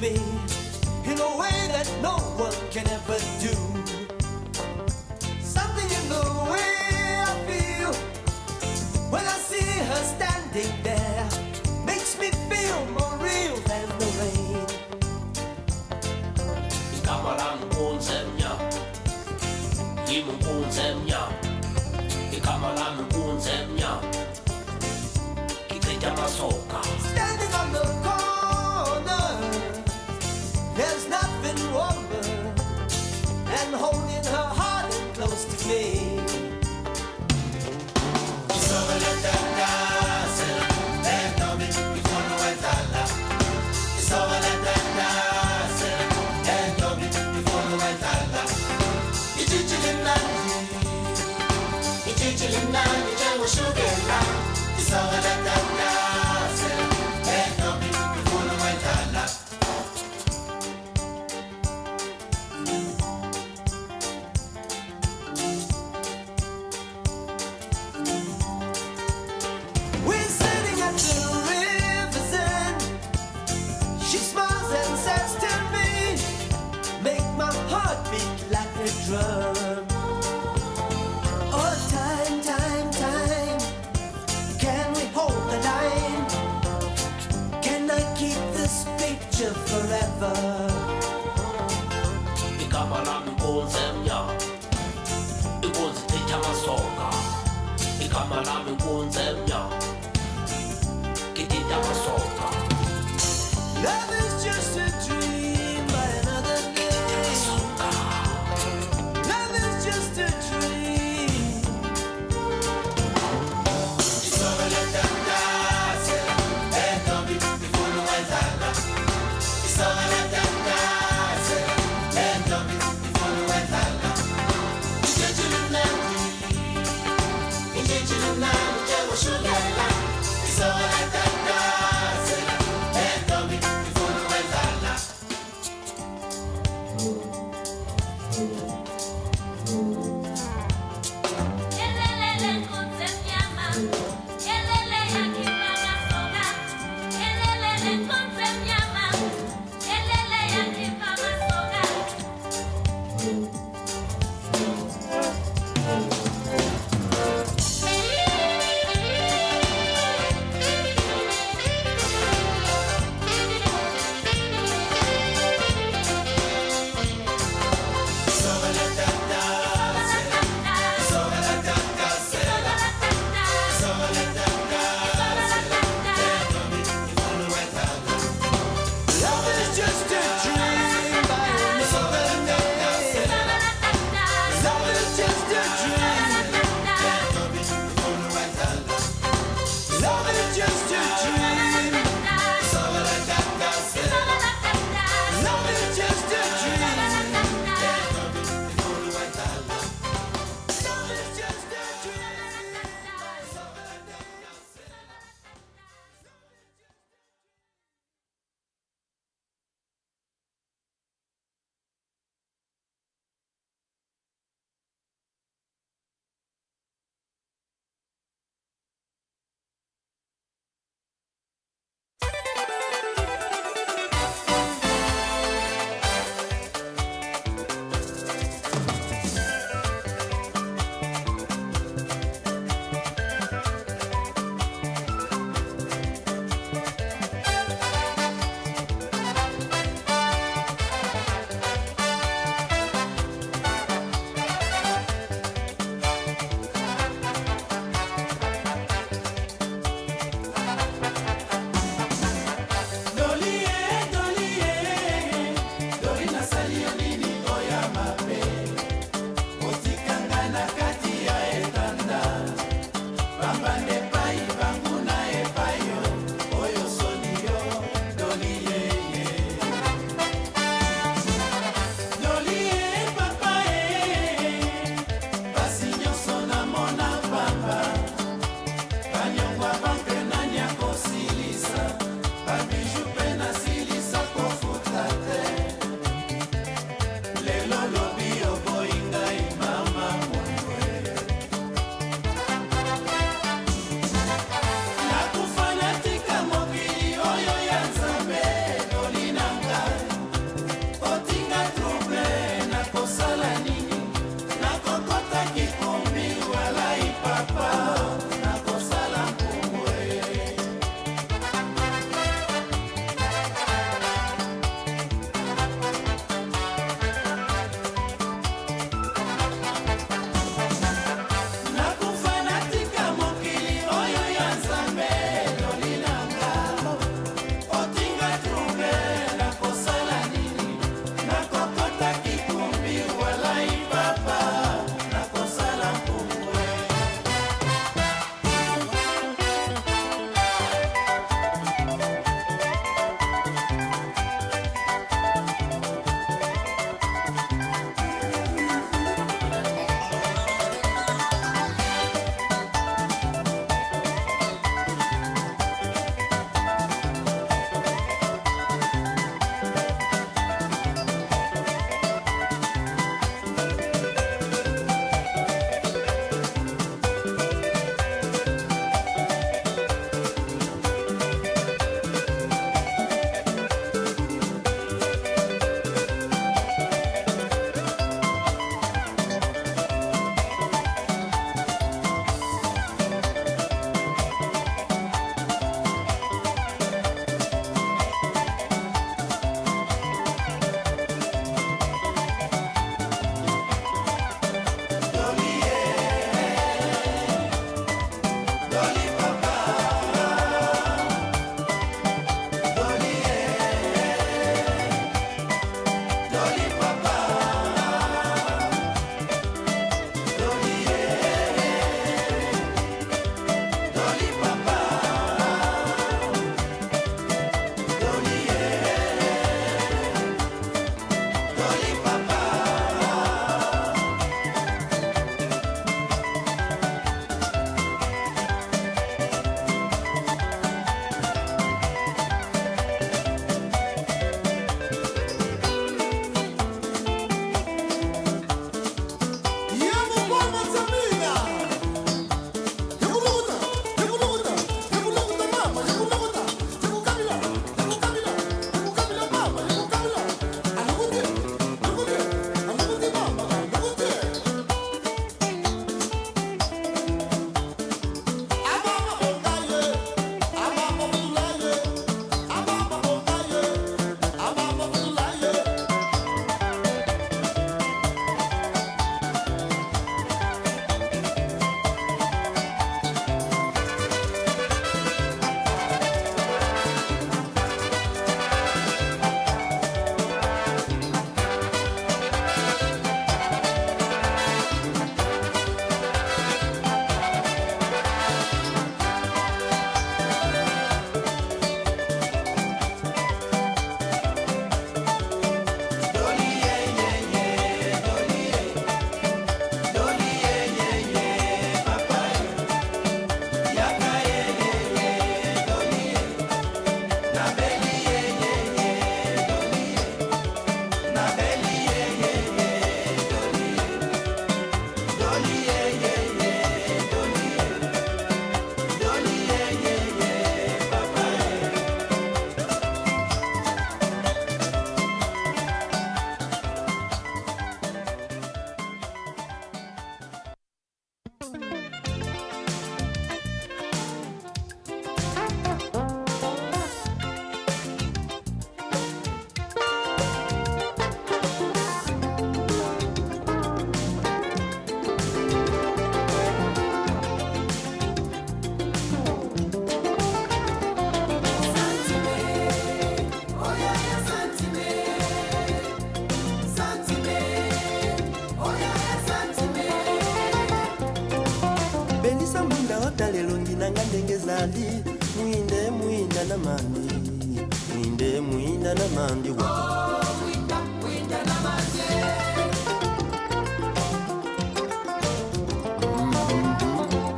Me in a way that no one can ever do. Something in the way I feel when I see her standing there makes me feel more real than the rain. Ikamalan kunzemnya, imun kunzemnya, ikamalan kunzemnya, kikita masoka. Standing on the corner, there's nothing warmer than holding her heart and close to me. Drum. Oh, time, time, time. Can we hold the line? Can I keep this picture forever? Ikamalan kunzemnya, ikunzititha masoka. Ikamalan kunzemnya, kititha masoka. Love is just a dream by another day. Love is just a dream. It's over, let them dance. Let them be before the white Allah. It's over, let them dance. Let them be before the white Allah. It's a dream now. It's a dream now. mandi mwinde mwinda na mandi mwinde mwinda na mandi Mwinda na mandi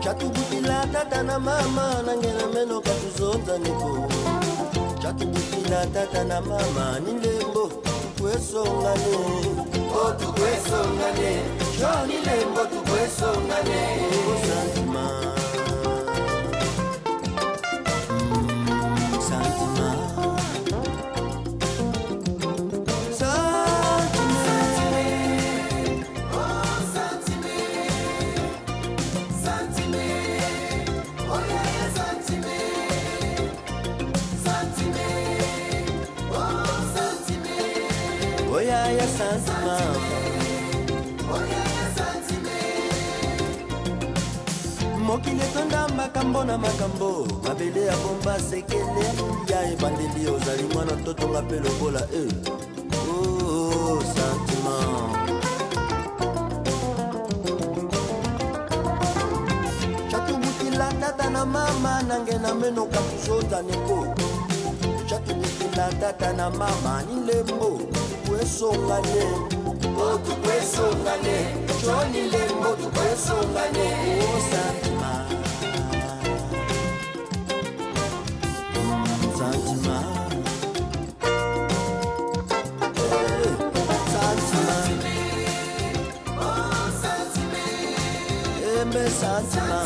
Chatubutila tata na mama nangena meno katuzonza niko Chatubutila tata na mama nilembo tukwesongane tukwesongane Johnny lembo tukwesongane Santima Mokile tonda makambo na makambo mabele ya bomba sekele ya ebandeli ozali mwana toto ngapelo bola oh sentiment Chatubutila tata na mama nange na meno katuzonza neko Chatubutila tata na mama nilembo tukwesongane tukwesongane Johnny lembo tukwesongane Santima Santima Santima Santima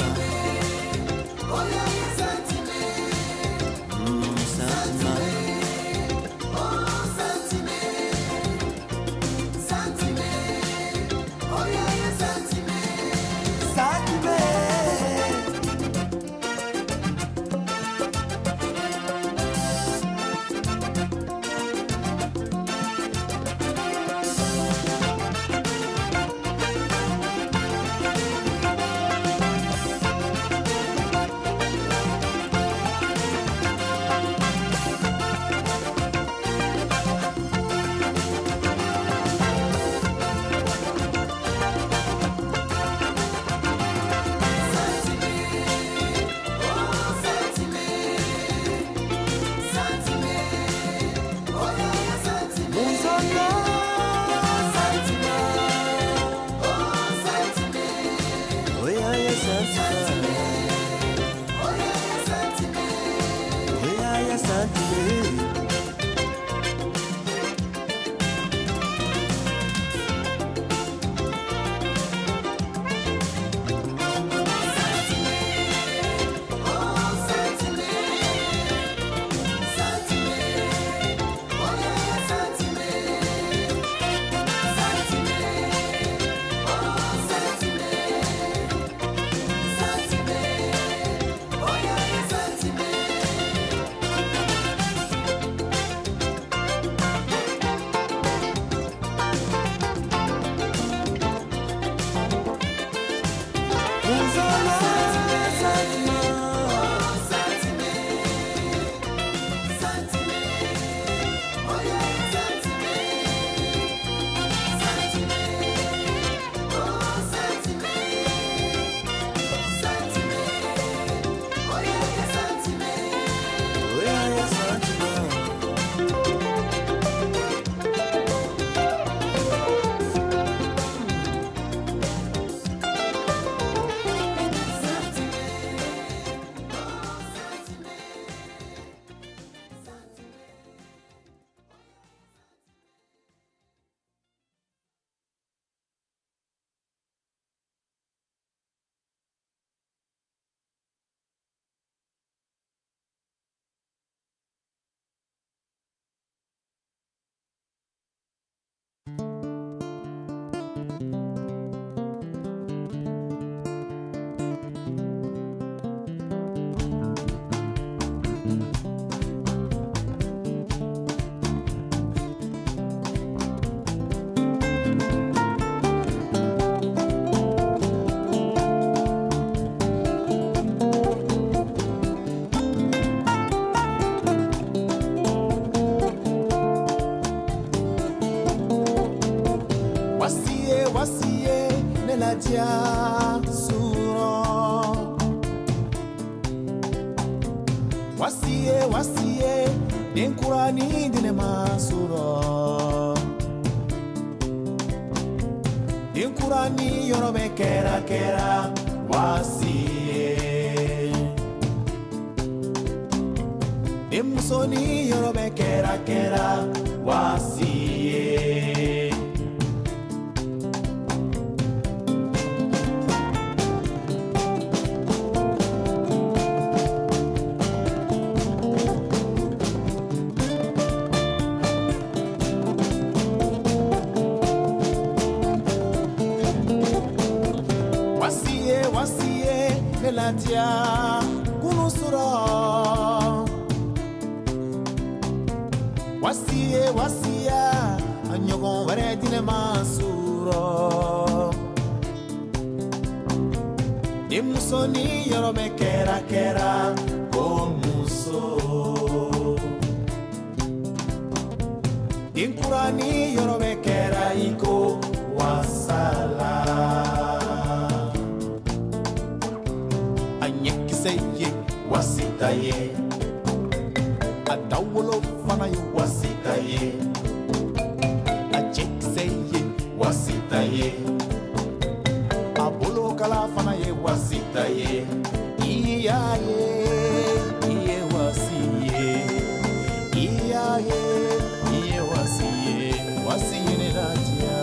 wasiye Ninkurani dine masuro Ninkurani Yoruba kera wasiye Nimusoni Yoruba kera wasiye Wasiye meladia kunusura Wasiya anyogon ware dine masuro Nimusoni Yoruba kera komuso Ninkurani Yoruba kera iko wasala Seye wasitaye Adawolo fanayo wasitaye Ajek seye wasitaye Abolo kala fanaye wasitaye Iyaye iye wasiye Iyaye iye wasiye ne latia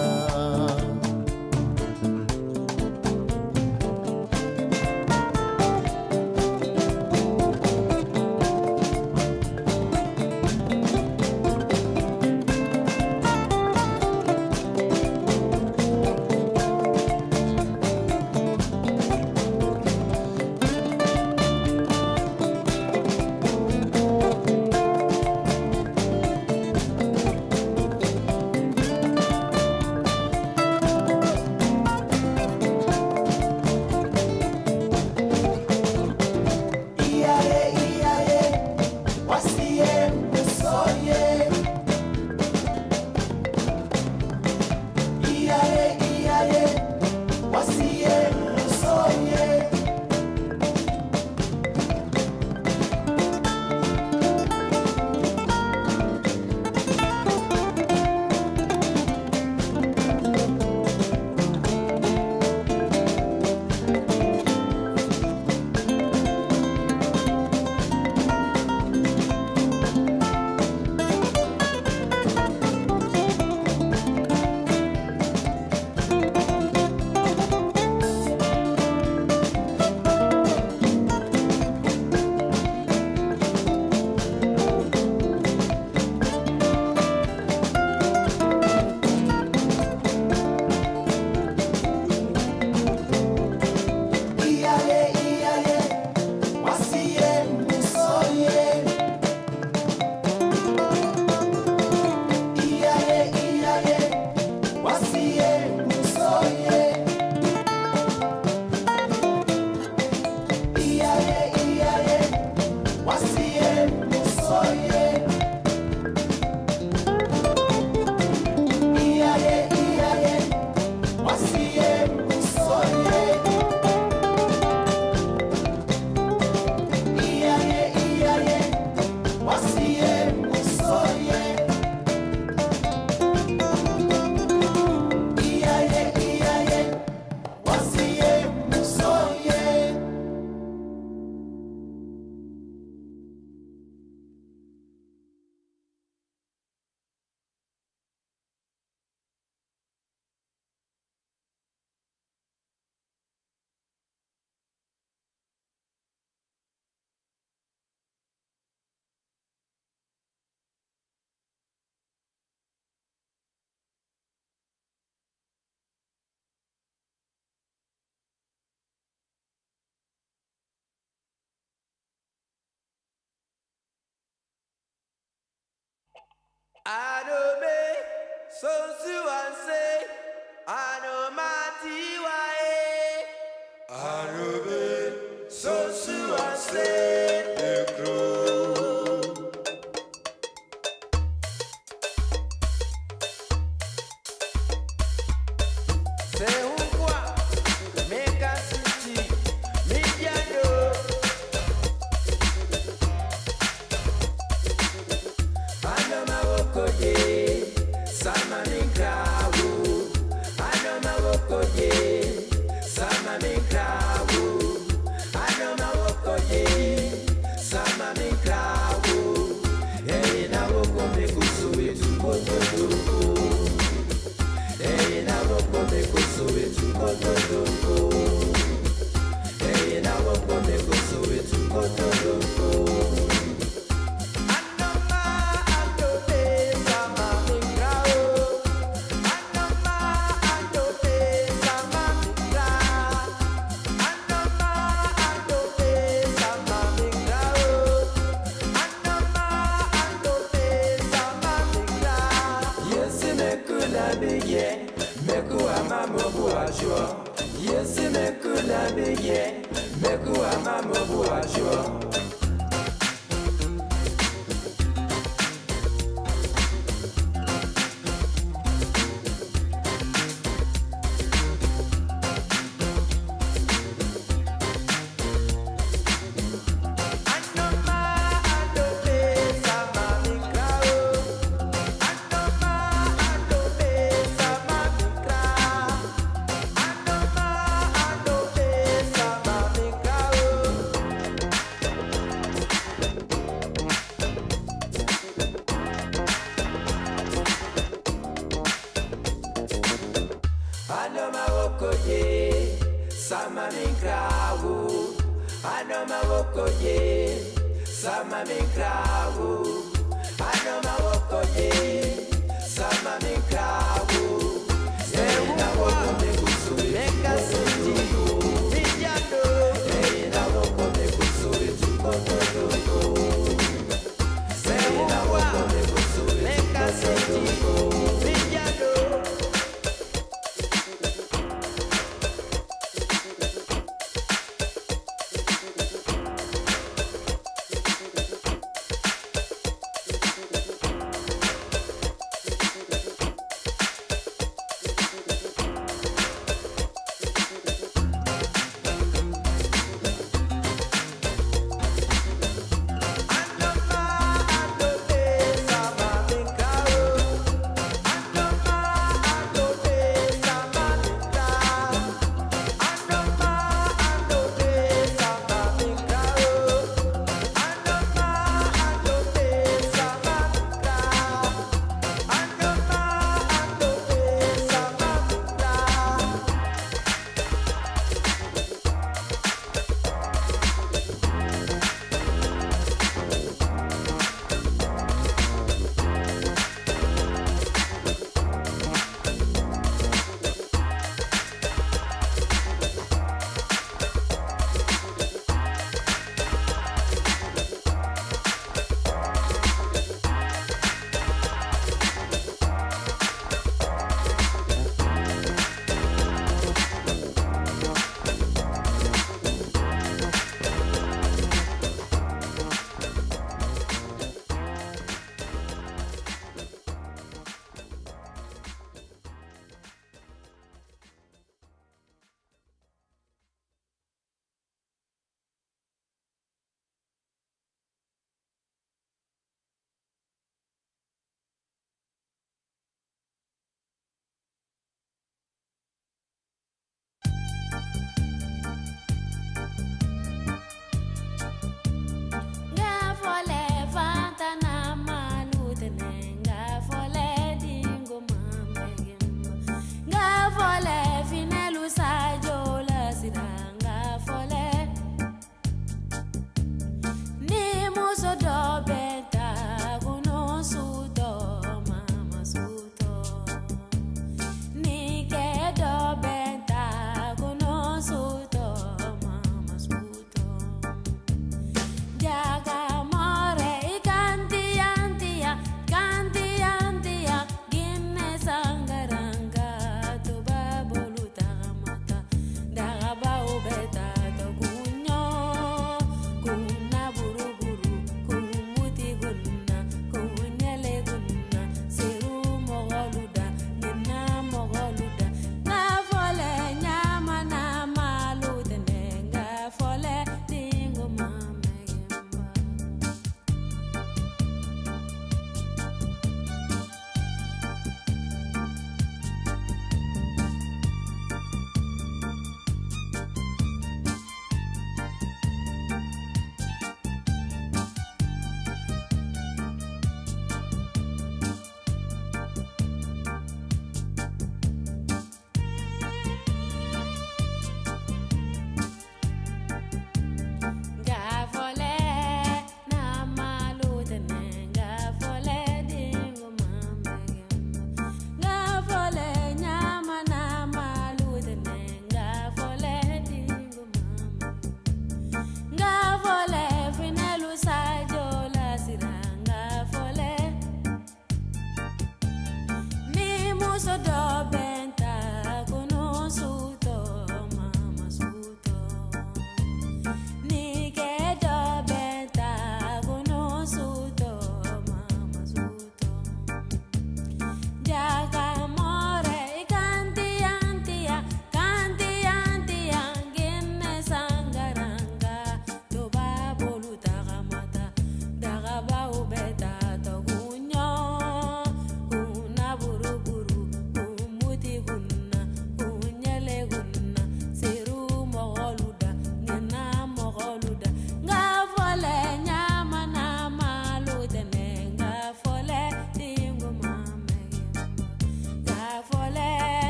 Adobe, so suanse, anomatiwae. Adobe, so suanse, ekro. C'est un quoi, méga city, mediano. bourgeois. Yes, me kula bigye, me kuwa mamo bourgeois.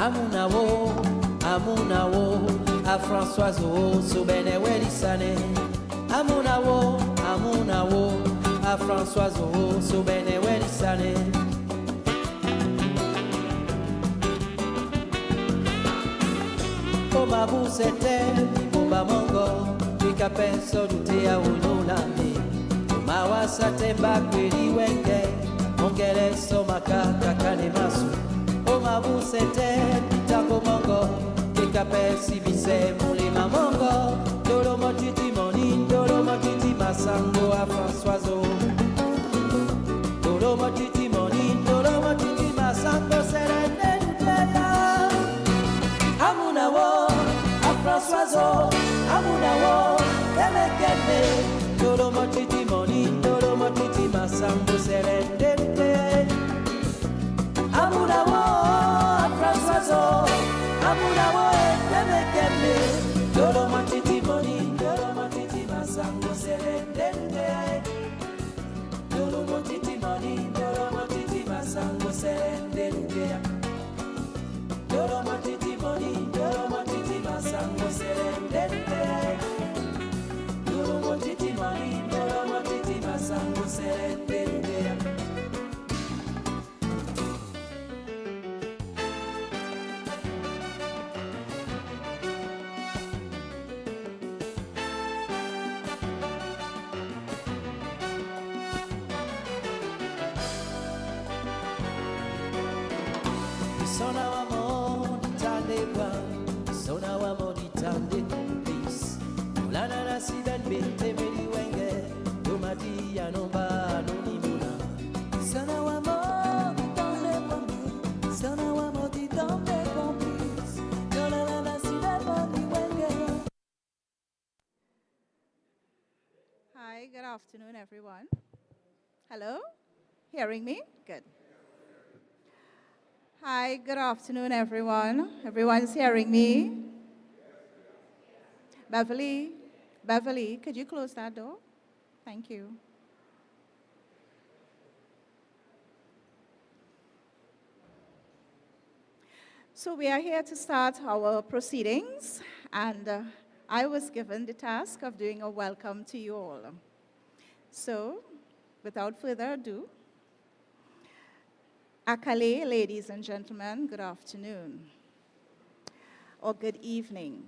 Amunawo, a Françoise O, Soubene Welisane. Amunawo, a Françoise O, Soubene Welisane. Oma busete, Boba Mongo, Pika penso dute a unulame. Oma wasate bakwiri wenge, Mongere somaka kakane masu. Oma busete, Pitako Mongo, Pika pensi bise mulima Mongo. Dolo motiti moni, dolo motiti masango a Françoise O. Dolo motiti moni, dolo motiti masango serene duteya. Amunawo, a Françoise O, Amunawo, keme, dolo motiti moni, dolo motiti masango serene duteya. Amunawo, a Françoise O, Amunawo, keme, dolo motiti moni, dolo motiti masango serene duteya. Dolo motiti moni, dolo motiti masango serene duteya. Dolo motiti moni, dolo motiti masango serendente. Dolo motiti moni, dolo motiti masango serendente. Sona wamo ditandebwa, sona wamo ditande kumpis. Mulana na siben binte meri wenge, domati yanomba anonimuna. Sona wamo ditandebwa, sona wamo ditande kumpis. Mulana na siben meri wenge. Hi, good afternoon, everyone. Hello? Hearing me? Good. Hi, good afternoon, everyone. Everyone's hearing me? Beverly, could you close that door? Thank you. So we are here to start our proceedings, and I was given the task of doing a welcome to you all. So, without further ado, Akale, ladies and gentlemen, good afternoon, or good evening.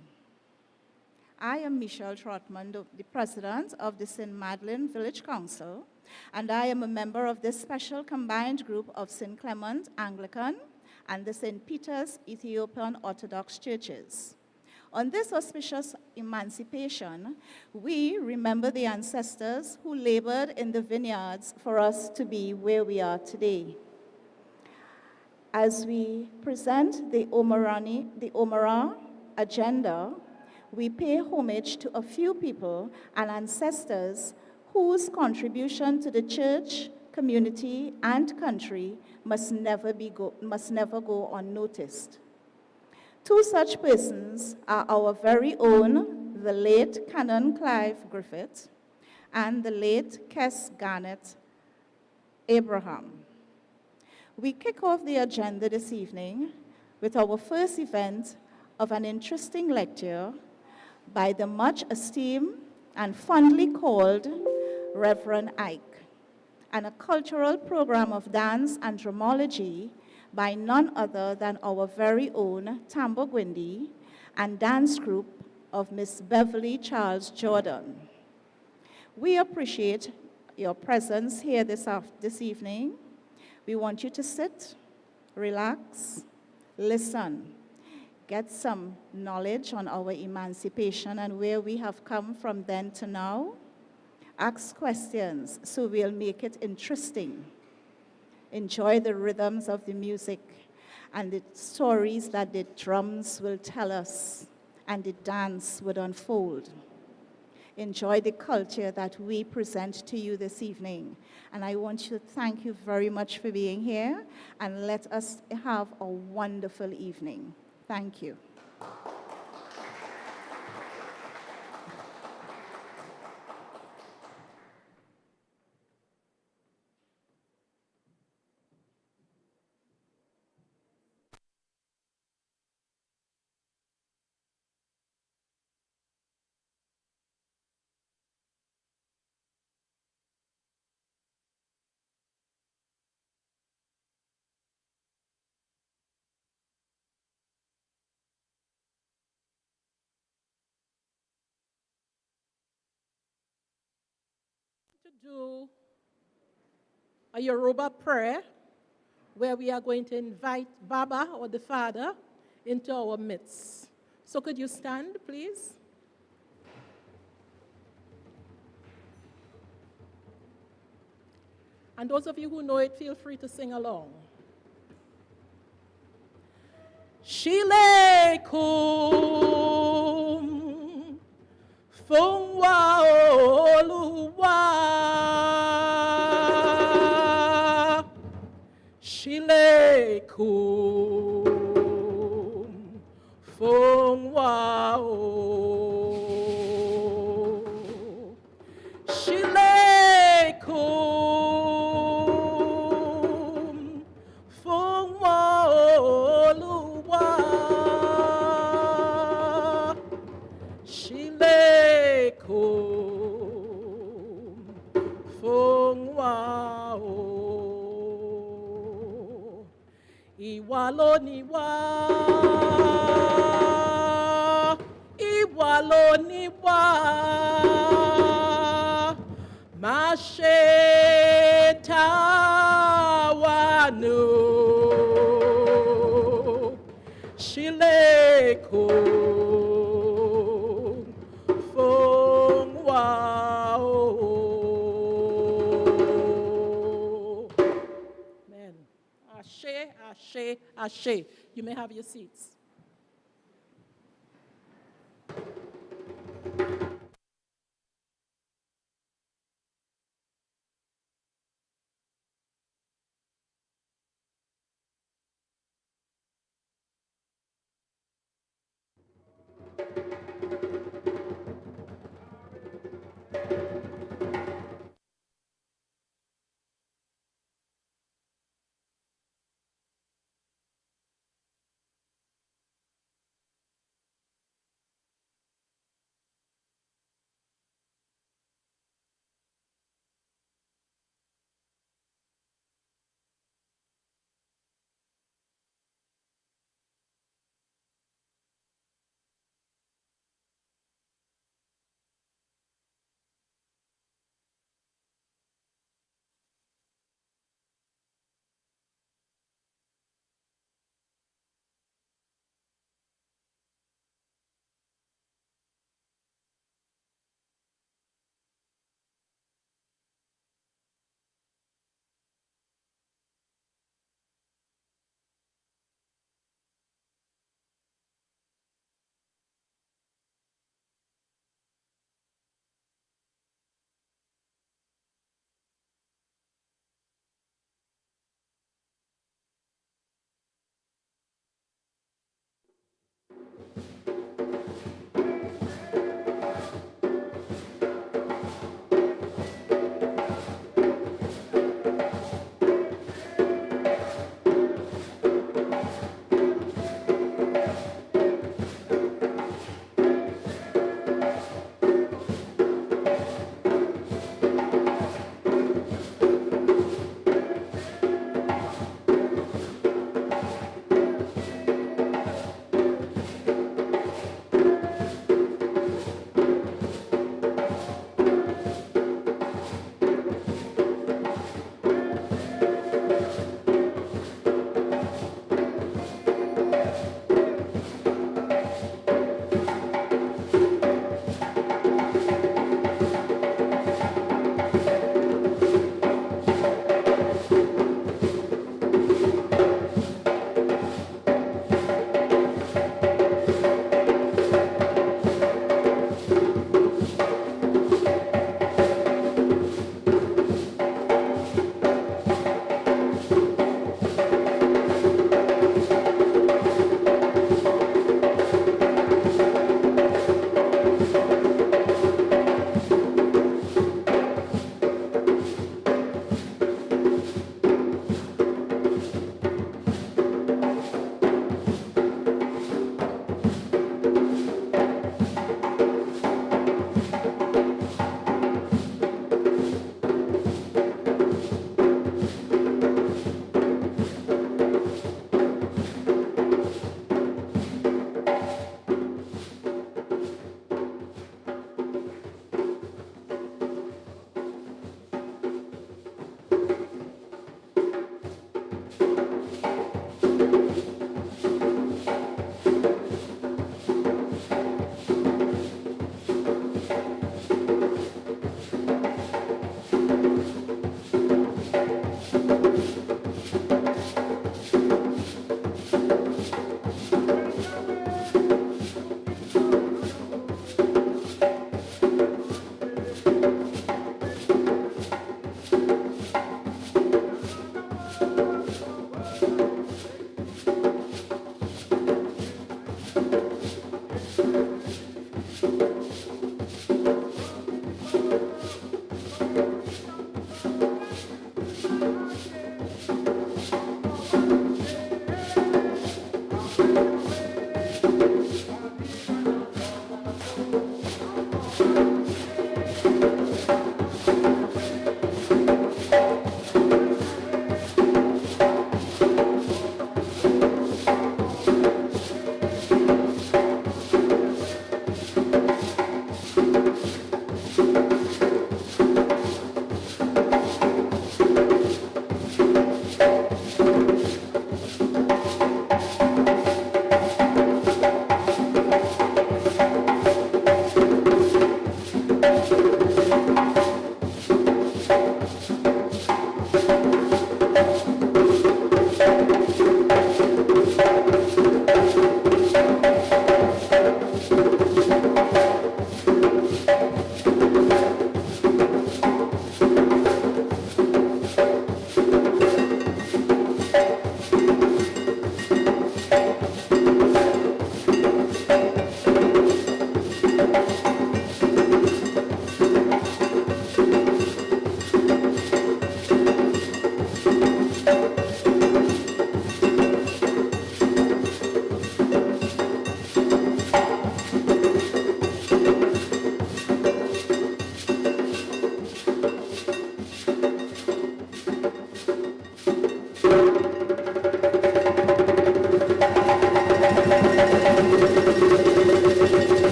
I am Michelle Trotman, the president of the St. Madeleine Village Council, and I am a member of this special combined group of St. Clement Anglican and the St. Peter's Ethiopian Orthodox churches. On this auspicious Emancipation, we remember the ancestors who labored in the vineyards for us to be where we are today. As we present the Omira agenda, we pay homage to a few people and ancestors whose contribution to the church, community, and country must never go unnoticed. Two such persons are our very own, the late Canon Clive Griffith and the late Kes Garnet Abraham. We kick off the agenda this evening with our first event of an interesting lecture by the much esteemed and fondly called Reverend Ike, and a cultural program of dance and dramology by none other than our very own Tambo Gwindi and dance group of Miss Beverly Charles Jordan. We appreciate your presence here this evening. We want you to sit, relax, listen, get some knowledge on our emancipation and where we have come from then to now. Ask questions so we'll make it interesting. Enjoy the rhythms of the music and the stories that the drums will tell us and the dance would unfold. Enjoy the culture that we present to you this evening. And I want to thank you very much for being here, and let us have a wonderful evening. Thank you. do a Yoruba prayer where we are going to invite Baba or the Father into our midst. So could you stand, please? And those of you who know it, feel free to sing along. Shile kum fungwa oluwa Shile kum fungwa Shile kum fungwa oluwa Shile kum fungwa Ìwà lónìí wá, ìwà lónìí wá, má ṣe tà wá nù. Ṣílẹ̀kùn fún wa o. Amen. Ashe, ashe, ashe. You may have your seats.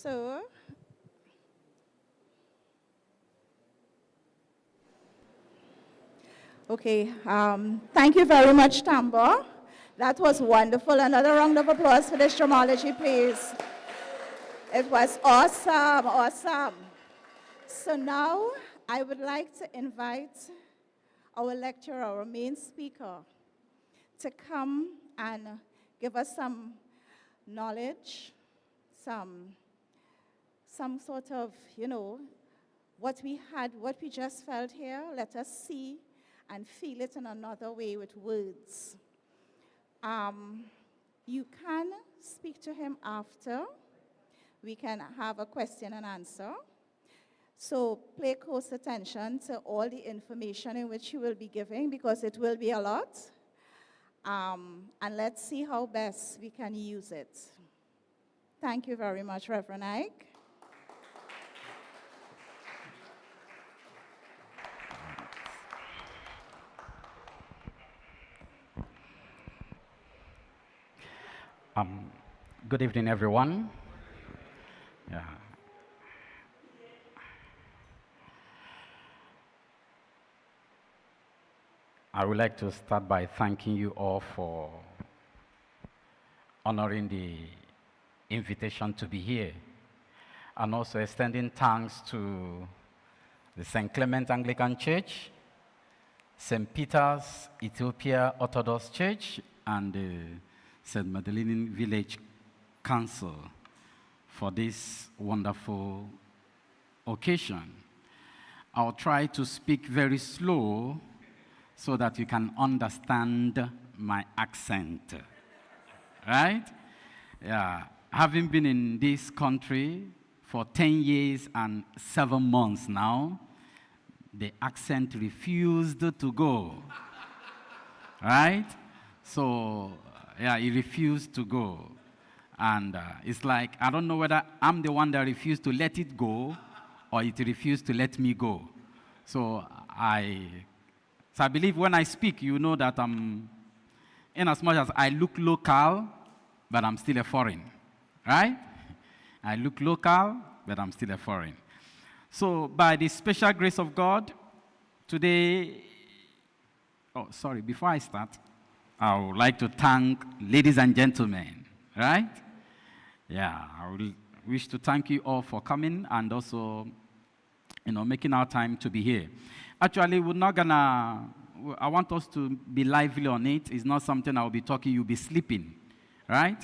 So, okay, thank you very much, Tambo. That was wonderful. Another round of applause for this dramology, please. It was awesome, awesome. So now I would like to invite our lecturer, our main speaker, to come and give us some knowledge, some sort of, what we just felt here. Let us see and feel it in another way with words. You can speak to him after. We can have a question and answer. So pay close attention to all the information in which you will be giving, because it will be a lot. And let's see how best we can use it. Thank you very much, Reverend Ike. Good evening, everyone. Yeah. I would like to start by thanking you all for honoring the invitation to be here, and also extending thanks to the St. Clement Anglican Church, St. Peter's Ethiopia Orthodox Church, and the St. Madeliene Village Council for this wonderful occasion. I'll try to speak very slow so that you can understand my accent, right? Yeah, having been in this country for 10 years and 7 months now, the accent refused to go, right? So, yeah, it refused to go. And it's like, I don't know whether I'm the one that refused to let it go or it refused to let me go. So I believe when I speak, you know that I'm, in as much as I look local, but I'm still a foreign, right? I look local, but I'm still a foreign. So by the special grace of God, today, before I start, I would like to thank ladies and gentlemen, right? Yeah, I would wish to thank you all for coming and also, making our time to be here. Actually, I want us to be lively on it. It's not something I'll be talking, you'll be sleeping, right?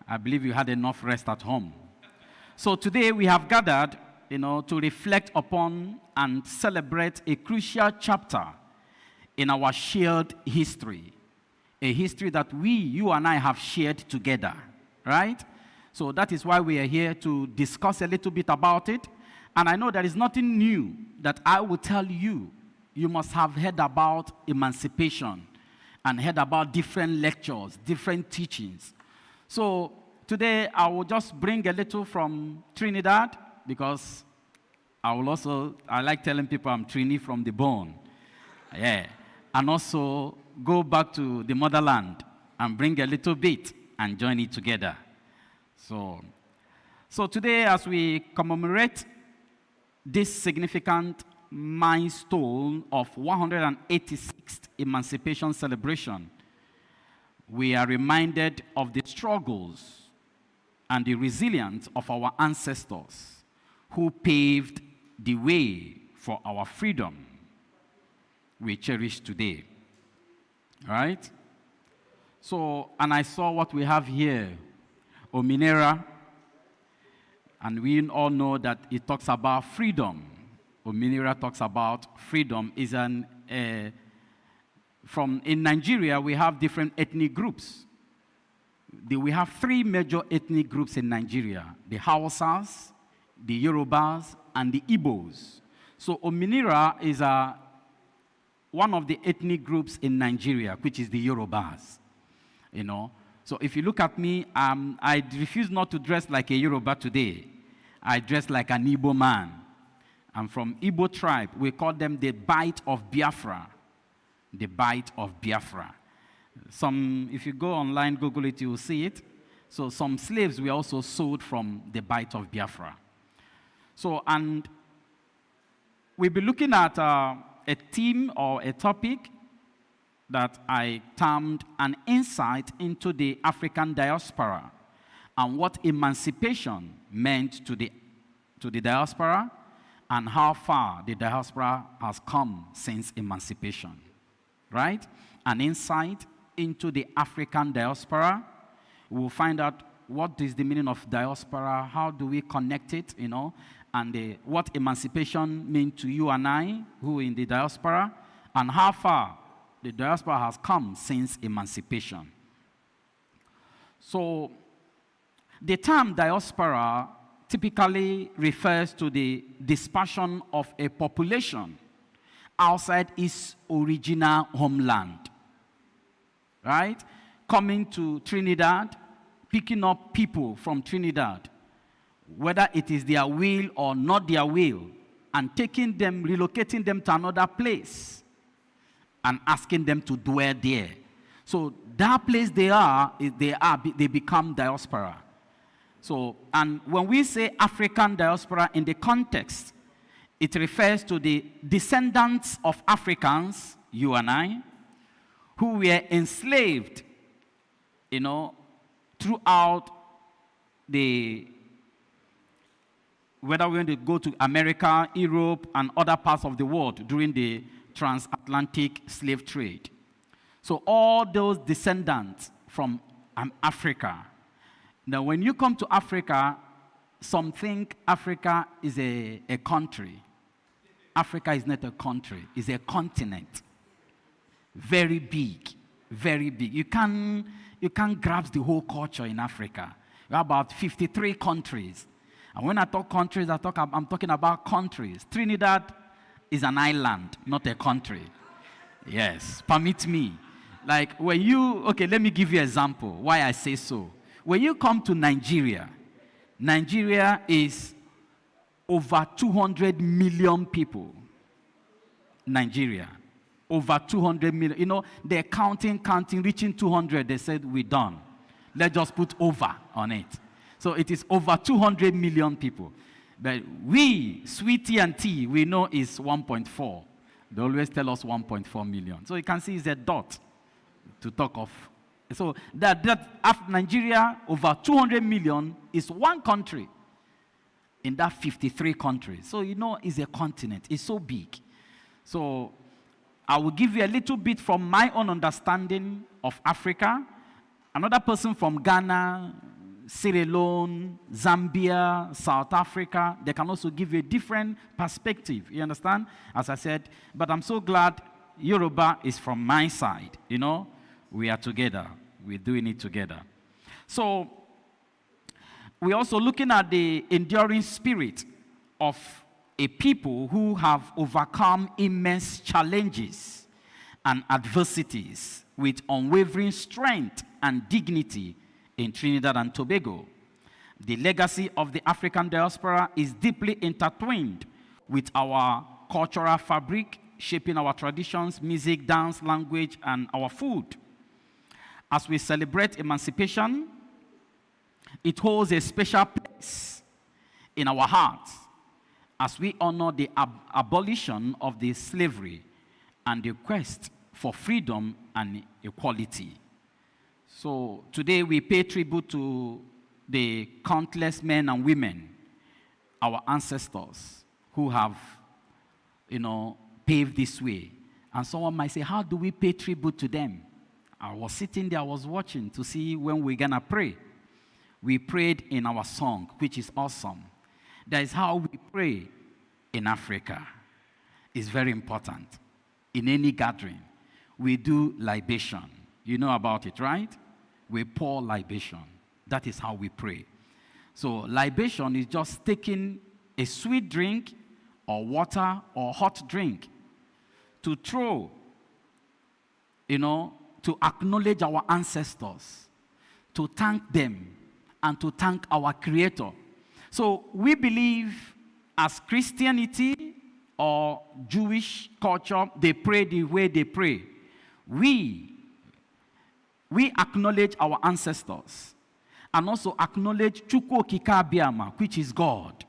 I believe you had enough rest at home. So today we have gathered, to reflect upon and celebrate a crucial chapter in our shared history. A history that you and I have shared together, right? So that is why we are here to discuss a little bit about it. And I know there is nothing new that I will tell you. You must have heard about emancipation and heard about different lectures, different teachings. So today I will just bring a little from Trinidad, because I like telling people I'm Trini from the bone. Yeah. And also go back to the motherland and bring a little bit and join it together. So today, as we commemorate this significant milestone of 186th Emancipation celebration, we are reminded of the struggles and the resilience of our ancestors who paved the way for our freedom we cherish today. All right? So, and I saw what we have here, Ominira, and we all know that it talks about freedom. Ominira talks about freedom. In Nigeria, we have different ethnic groups. We have 3 major ethnic groups in Nigeria: the Hausas, the Yorubas, and the Igbos. So Ominira is one of the ethnic groups in Nigeria, which is the Yorubas. So if you look at me, I refuse not to dress like a Yoruba today. I dress like an Igbo man. I'm from Igbo tribe. We call them the Bite of Biafra. The Bite of Biafra. If you go online, Google it, you will see it. So some slaves were also sold from the Bight of Biafra. So, and we'll be looking at a theme or a topic that I termed an insight into the African diaspora and what emancipation meant to the diaspora and how far the diaspora has come since emancipation, right? An insight into the African diaspora. We will find out what is the meaning of diaspora, how do we connect it, and what emancipation means to you and I, who are in the diaspora, and how far the diaspora has come since emancipation. So, the term diaspora typically refers to the dispersion of a population outside its original homeland, right? Coming to Trinidad, picking up people from Trinidad, whether it is their will or not their will, and taking them, relocating them to another place, and asking them to dwell there. So that place they become diaspora. So, and when we say African diaspora in the context, it refers to the descendants of Africans, you and I, who were enslaved, throughout whether we want to go to America, Europe, and other parts of the world during the transatlantic slave trade. So all those descendants from Africa. Now, when you come to Africa, some think Africa is a country. Africa is not a country, it's a continent. Very big, very big. You can't grasp the whole culture in Africa. We have about 53 countries. And when I talk countries, I'm talking about countries. Trinidad is an island, not a country. Yes, permit me. Like when let me give you an example why I say so. When you come to Nigeria, Nigeria is over 200 million people. Nigeria, over 200 million. They're counting, reaching 200. They said, we're done. Let's just put over on it. So it is over 200 million people. But we, sweet and tea, we know is 1.4. They always tell us 1.4 million. So you can see it's a dot to talk of. So that after Nigeria, over 200 million, is one country in that 53 countries. So it's a continent. It's so big. So I will give you a little bit from my own understanding of Africa. Another person from Ghana, Sierra Leone, Zambia, South Africa, they can also give you a different perspective. You understand? As I said, but I'm so glad Yoruba is from my side. We are together. We're doing it together. So we're also looking at the enduring spirit of a people who have overcome immense challenges and adversities with unwavering strength and dignity in Trinidad and Tobago. The legacy of the African diaspora is deeply intertwined with our cultural fabric, shaping our traditions, music, dance, language, and our food. As we celebrate emancipation, it holds a special place in our hearts as we honor the abolition of the slavery and the quest for freedom and equality. So today we pay tribute to the countless men and women, our ancestors, who have, paved this way. And someone might say, how do we pay tribute to them? I was sitting there, I was watching to see when we're going to pray. We prayed in our song, which is awesome. That is how we pray in Africa. It's very important. In any gathering, we do libation. You know about it, right? We pour libation. That is how we pray. So libation is just taking a sweet drink or water or hot drink to throw, to acknowledge our ancestors, to thank them, and to thank our Creator. So we believe as Christianity or Jewish culture, they pray the way they pray. We acknowledge our ancestors and also acknowledge Chukwu Azuakoemu, which is God,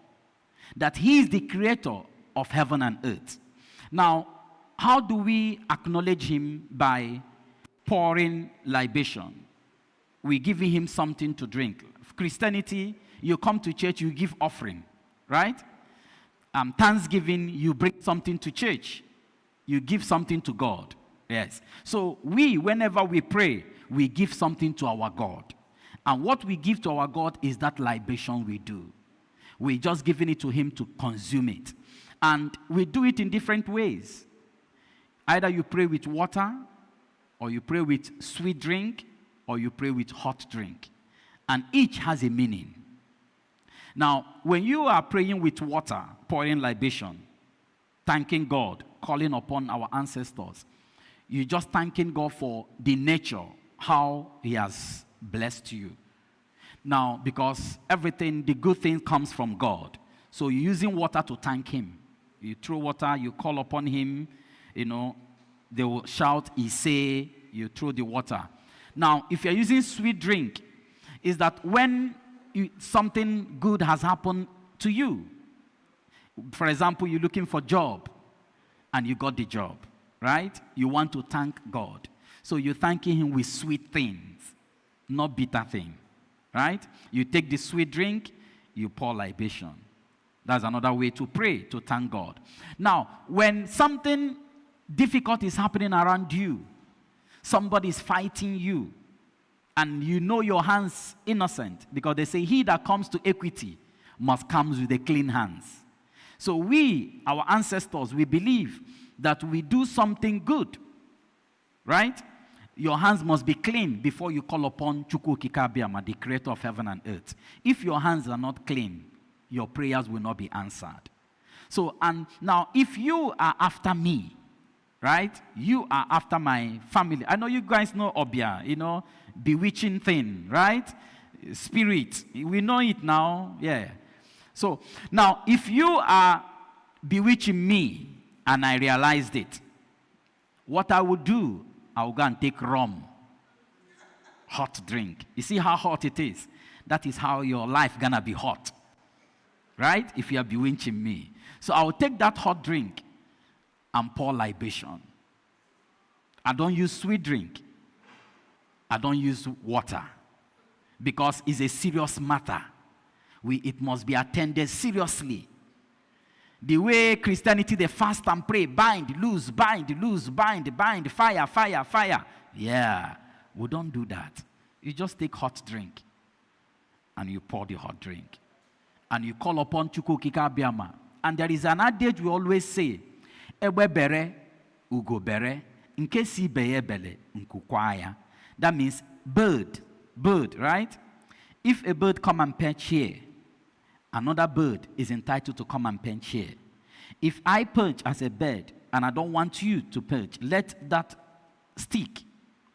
that he is the creator of heaven and earth. Now, how do we acknowledge him? By pouring libation. We give him something to drink. Christianity, you come to church, you give offering, right? Thanksgiving, you bring something to church. You give something to God. Yes. So whenever we pray, we give something to our God. And what we give to our God is that libation we do. We're just giving it to him to consume it. And we do it in different ways. Either you pray with water, or you pray with sweet drink, or you pray with hot drink. And each has a meaning. Now, when you are praying with water, pouring libation, thanking God, calling upon our ancestors, you're just thanking God for the nature, how he has blessed you. Now, because everything, the good thing comes from God. So you're using water to thank him. You throw water, you call upon him, they will shout, Ise, you throw the water. Now, if you're using sweet drink, is that when something good has happened to you. For example, you're looking for a job, and you got the job, right? You want to thank God. So you're thanking him with sweet things, not bitter things, right? You take the sweet drink, you pour libation. That's another way to pray, to thank God. Now, when something difficult is happening around you, somebody is fighting you, and you know your hands innocent, because they say he that comes to equity must come with a clean hands. So our ancestors, we believe that we do something good, right? Your hands must be clean before you call upon Chukwu Azuakoemu, the creator of heaven and earth. If your hands are not clean, your prayers will not be answered. So, and now if you are after me, right? You are after my family. I know you guys know Obia, bewitching thing, right? Spirit. We know it now. Yeah. So, now, if you are bewitching me and I realized it, what I would do, I will go and take rum. Hot drink. You see how hot it is? That is how your life gonna be hot. Right? If you are bewitching me. So I will take that hot drink and pour libation. I don't use sweet drink. I don't use water. Because it's a serious matter. It must be attended seriously. The way Christianity, they fast and pray, bind, loose, bind, fire, fire, fire. Yeah, we don't do that. You just take hot drink and you pour the hot drink. And you call upon Chukwu Azuakoemu. And there is an adage we always say, Ewe bere, ugo bere, nkesi beye bele, nkukwaya. That means bird, right? If a bird come and perch here, another bird is entitled to come and perch here. If I perch as a bird and I don't want you to perch, let that stick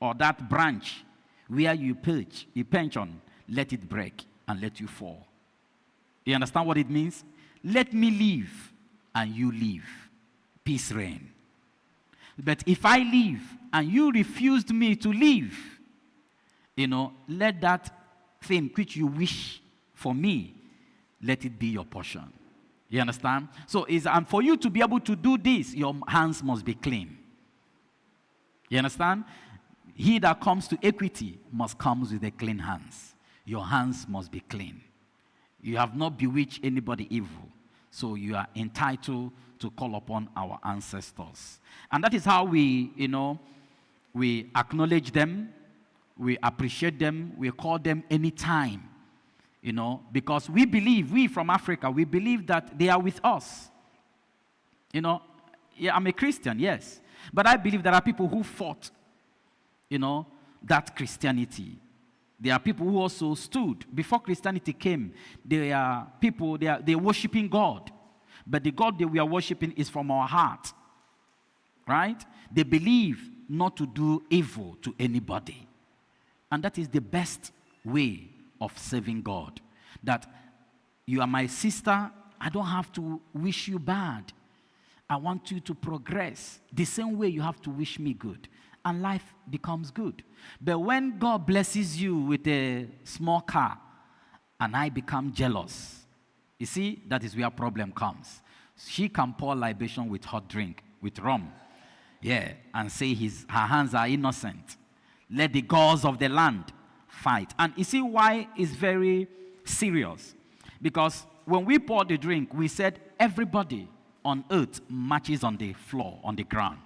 or that branch where you perch on, let it break and let you fall. You understand what it means? Let me live and you live. Peace reign. But if I live and you refused me to live, let that thing which you wish for me, let it be your portion. You understand? So, and for you to be able to do this, your hands must be clean. You understand? He that comes to equity must come with the clean hands. Your hands must be clean. You have not bewitched anybody evil. So you are entitled to call upon our ancestors. And that is how we acknowledge them, we appreciate them, we call them anytime. Because we from Africa, we believe that they are with us. Yeah, I'm a Christian, yes. But I believe there are people who fought, that Christianity. There are people who also stood. Before Christianity came, there are people, they're worshiping God. But the God that we are worshiping is from our heart. Right? They believe not to do evil to anybody. And that is the best way of serving God. That you are my sister, I don't have to wish you bad. I want you to progress. The same way you have to wish me good. and life becomes good. But when God blesses you with a small car and I become jealous, you see, that is where problem comes. She can pour libation with hot drink, with rum, yeah, and say her hands are innocent. Let the gods of the land fight. And you see why it's very serious? Because when we pour the drink, we said everybody on earth marches on the floor, on the ground.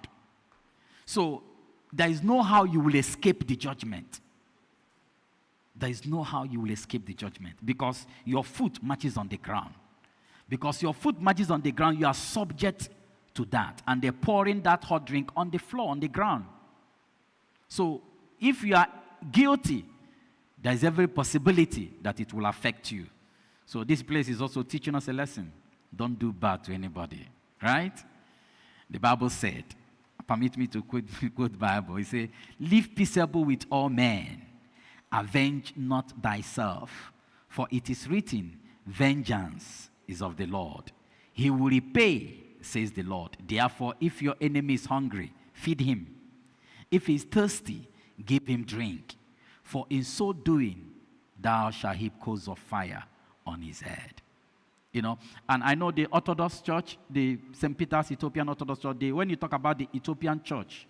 So there is no how you will escape the judgment. There is no how you will escape the judgment because your foot marches on the ground. Because your foot marches on the ground, you are subject to that. And they're pouring that hot drink on the floor, on the ground. So if you are guilty, there is every possibility that it will affect you. So this place is also teaching us a lesson. Don't do bad to anybody, right? The Bible said, permit me to quote Bible. It says, live peaceable with all men. Avenge not thyself, for it is written, vengeance is of the Lord. He will repay, says the Lord. Therefore, if your enemy is hungry, feed him. If he is thirsty, give him drink. For in so doing, thou shalt heap coals of fire on his head. You know, and I know the Orthodox Church, the St. Peter's Ethiopian Orthodox Church, when you talk about the Ethiopian Church,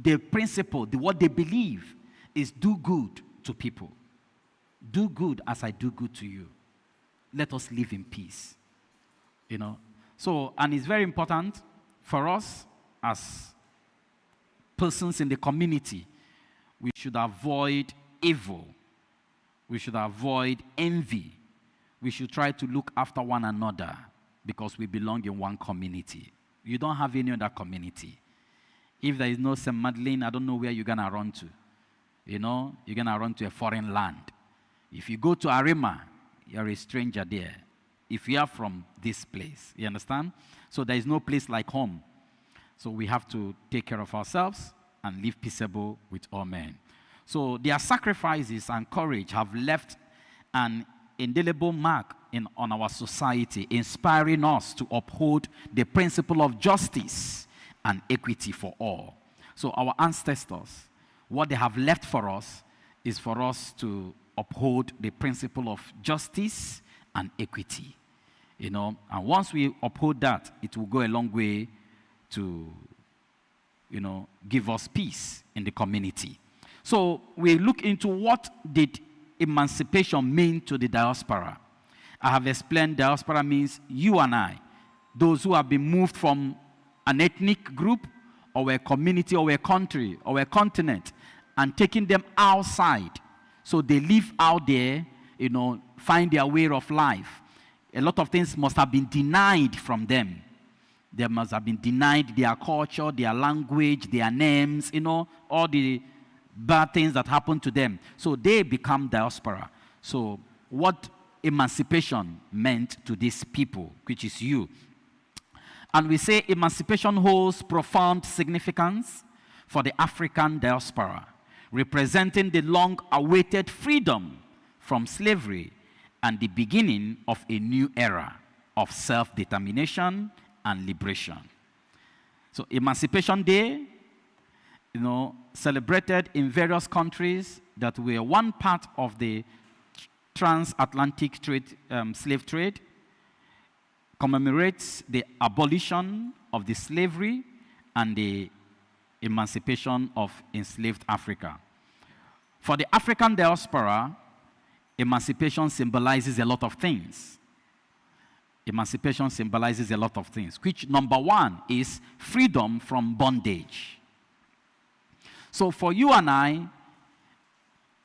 the principle, what they believe is do good to people. Do good as I do good to you. Let us live in peace. You know, so, and it's very important for us as persons in the community, we should avoid evil. We should avoid envy. We should try to look after one another because we belong in one community. You don't have any other community. If there is no St. Madeleine, I don't know where you're going to run to. You know, you're going to run to a foreign land. If you go to Arima, you're a stranger there. If you are from this place, you understand? So there is no place like home. So we have to take care of ourselves and live peaceable with all men. So their sacrifices and courage have left an indelible mark on our society, inspiring us to uphold the principle of justice and equity for all. So our ancestors, what they have left for us is for us to uphold the principle of justice and equity. You know, and once we uphold that, it will go a long way to, you know, give us peace in the community. So we look into what did emancipation mean to the diaspora. I have explained diaspora means you and I, those who have been moved from an ethnic group or a community or a country or a continent and taking them outside. So they live out there, you know, find their way of life. A lot of things must have been denied from them. They must have been denied their culture, their language, their names, you know, all the bad things that happen to them. So they become diaspora. So what emancipation meant to these people, which is you. And we say emancipation holds profound significance for the African diaspora, representing the long-awaited freedom from slavery and the beginning of a new era of self-determination and liberation. So Emancipation Day, you know, celebrated in various countries that were one part of the transatlantic trade, slave trade, commemorates the abolition of the slavery and the emancipation of enslaved Africa. For the African diaspora, emancipation symbolizes a lot of things. Emancipation symbolizes a lot of things, which number one is freedom from bondage. So for you and I,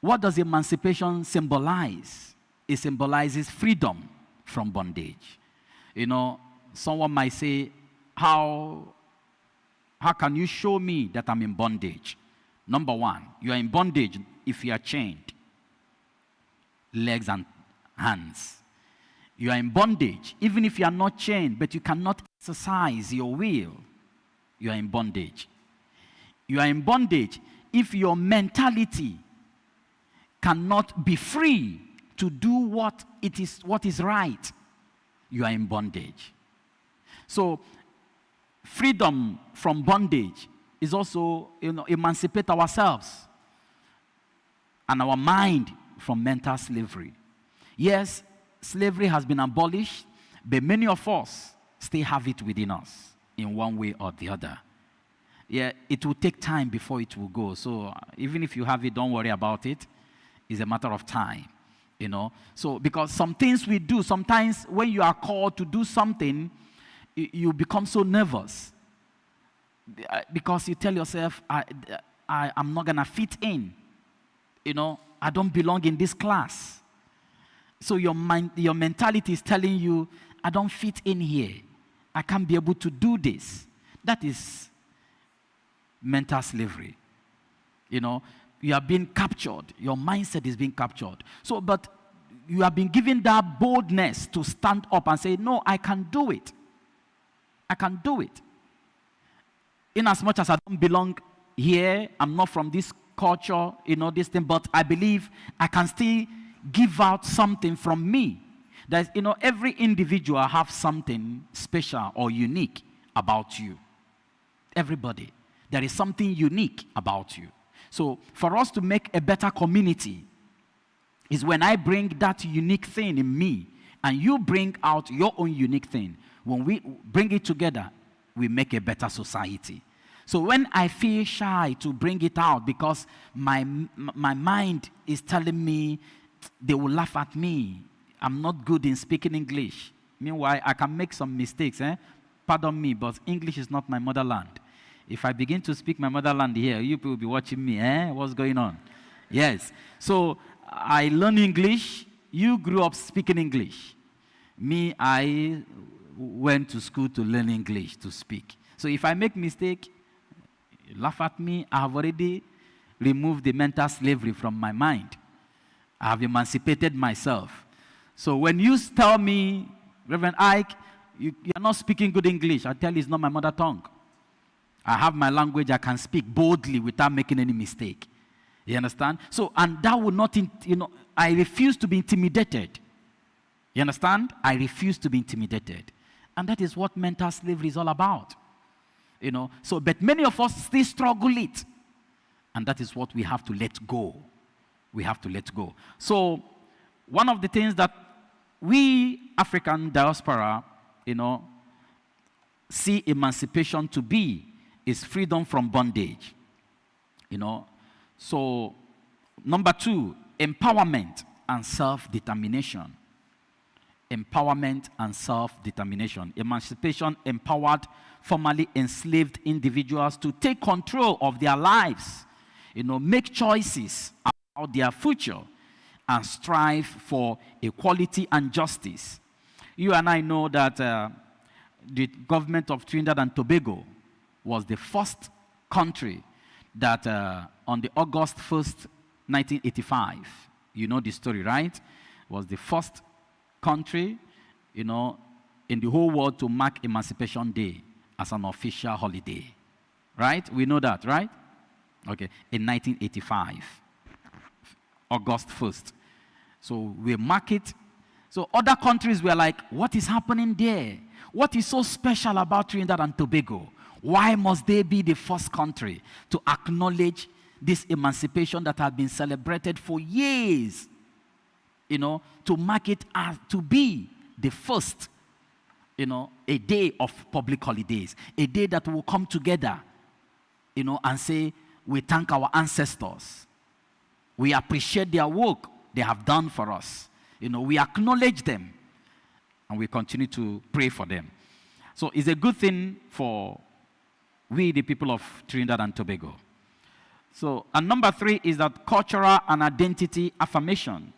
what does emancipation symbolize? It symbolizes freedom from bondage. You know, someone might say, how can you show me that I'm in bondage? Number one, you are in bondage if you are chained, legs and hands. You are in bondage even if you are not chained, but you cannot exercise your will. You are in bondage. You are in bondage if your mentality cannot be free to do what is right. You are in bondage. So freedom from bondage is also, emancipate ourselves and our mind from mental slavery. Yes, slavery has been abolished, but many of us still have it within us in one way or the other. Yeah, it will take time before it will go. So even if you have it, don't worry about it. It's a matter of time, So because some things we do, sometimes when you are called to do something, you become so nervous. Because you tell yourself, I'm not going to fit in. I don't belong in this class. So your mentality is telling you, I don't fit in here. I can't be able to do this. That is mental slavery. You are being captured. Your mindset is being captured. So, but you have been given that boldness to stand up and say, no, I can do it. I can do it. In as much as I don't belong here, I'm not from this culture, this thing, but I believe I can still give out something from me. There's, every individual have something special or unique about you. Everybody. There is something unique about you. So for us to make a better community is when I bring that unique thing in me and you bring out your own unique thing. When we bring it together, we make a better society. So when I feel shy to bring it out because my mind is telling me they will laugh at me, I'm not good in speaking English. Meanwhile, I can make some mistakes. Pardon me, but English is not my motherland. If I begin to speak my motherland here, you people will be watching me. What's going on? Yes. So I learn English. You grew up speaking English. Me, I went to school to learn English, to speak. So if I make mistake, you laugh at me. I have already removed the mental slavery from my mind. I have emancipated myself. So when you tell me, Reverend Ike, you are not speaking good English, I tell you it's not my mother tongue. I have my language, I can speak boldly without making any mistake. You understand? So, and that will not, I refuse to be intimidated. You understand? I refuse to be intimidated. And that is what mental slavery is all about. So, but many of us still struggle it. And that is what we have to let go. We have to let go. So, one of the things that we, African diaspora, see emancipation to be is freedom from bondage. So, number 2, empowerment and self-determination. Empowerment and self-determination. Emancipation empowered formerly enslaved individuals to take control of their lives, make choices about their future, and strive for equality and justice. You and I know that the government of Trinidad and Tobago was the first country that on the August 1st, 1985, you know the story, right? Was the first country, in the whole world to mark Emancipation Day as an official holiday. Right? We know that, right? Okay, in 1985, August 1st. So we mark it. So other countries were like, what is happening there? What is so special about Trinidad and Tobago? Why must they be the first country to acknowledge this emancipation that has been celebrated for years? To mark it as to be the first, a day of public holidays, a day that will come together, and say, we thank our ancestors. We appreciate their work they have done for us. We acknowledge them, and we continue to pray for them. So it's a good thing for we, the people of Trinidad and Tobago. So, and number 3 is that cultural and identity affirmation.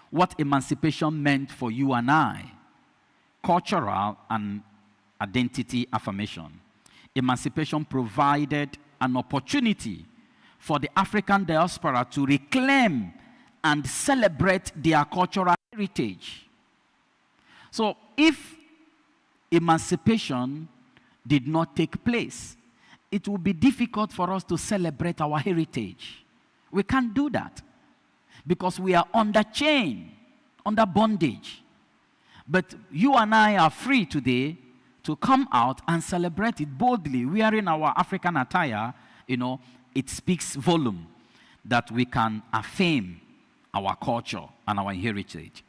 What emancipation meant for you and I. Cultural and identity affirmation. Emancipation provided an opportunity for the African diaspora to reclaim and celebrate their cultural heritage. So, if emancipation did not take place, it will be difficult for us to celebrate our heritage. We can't do that because we are under chain, under bondage. But you and I are free today to come out and celebrate it boldly, wearing our African attire, it speaks volume that we can affirm our culture and our heritage.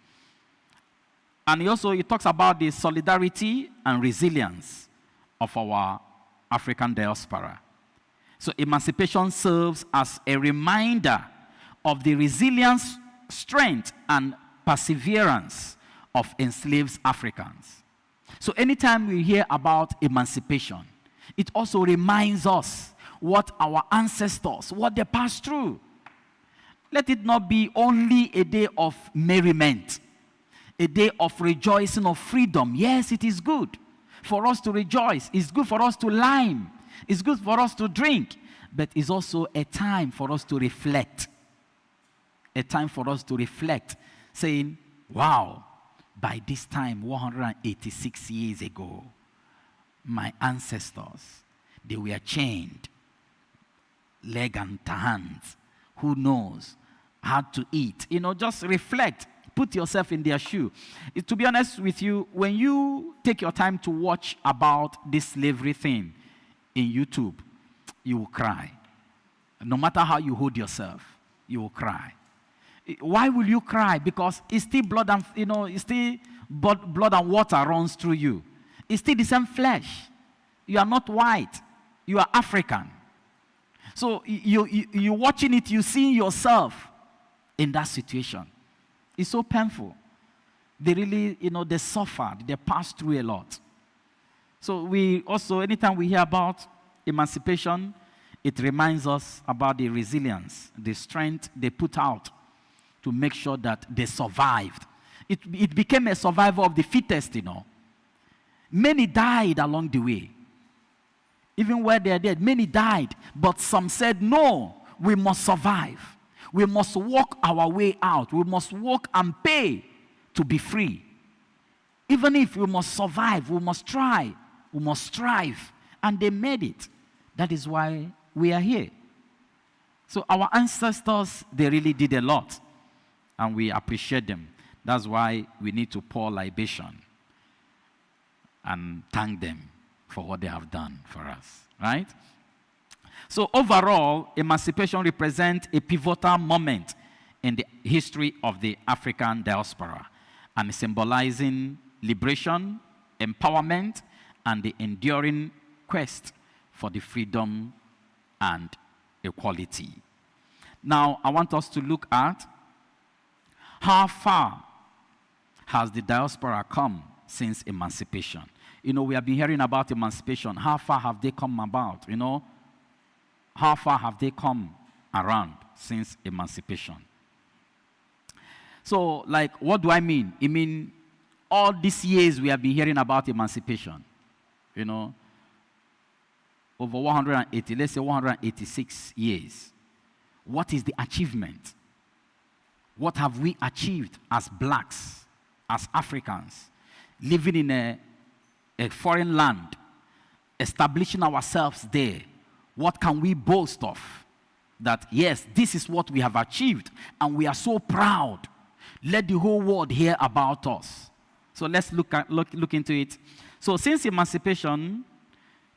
And it talks about the solidarity and resilience of our African diaspora. So emancipation serves as a reminder of the resilience, strength, and perseverance of enslaved Africans. So anytime we hear about emancipation, it also reminds us what our ancestors, what they passed through. Let it not be only a day of merriment, a day of rejoicing of freedom. Yes, it is good for us to rejoice. It's good for us to lime. It's good for us to drink. But it's also a time for us to reflect. A time for us to reflect, saying, wow, by this time, 186 years ago, my ancestors, they were chained, leg and hands. Who knows how to eat? Just reflect. Put yourself in their shoe. To be honest with you, when you take your time to watch about this slavery thing in YouTube, you will cry. No matter how you hold yourself, you will cry. Why will you cry? Because it's still blood and it's still blood and water runs through you. It's still the same flesh. You are not white. You are African. So you're watching it, you see yourself in that situation. It's so painful. They really, they suffered. They passed through a lot. So we also, anytime we hear about emancipation, it reminds us about the resilience, the strength they put out to make sure that they survived. It became a survival of the fittest, Many died along the way. Even where they are dead, many died. But some said, no, we must survive. We must walk our way out. We must work and pay to be free. Even if we must survive, we must try. We must strive. And they made it. That is why we are here. So our ancestors, they really did a lot. And we appreciate them. That's why we need to pour libation and thank them for what they have done for us, right? So overall, emancipation represents a pivotal moment in the history of the African diaspora and symbolizing liberation, empowerment, and the enduring quest for the freedom and equality. Now, I want us to look at how far has the diaspora come since emancipation. We have been hearing about emancipation. How far have they come about? How far have they come around since emancipation? So, what do I mean? I mean, all these years we have been hearing about emancipation. Over 180, let's say 186 years. What is the achievement? What have we achieved as blacks, as Africans, living in a foreign land, establishing ourselves there? What can we boast of? That, yes, this is what we have achieved, and we are so proud. Let the whole world hear about us. So let's look into it. So since emancipation,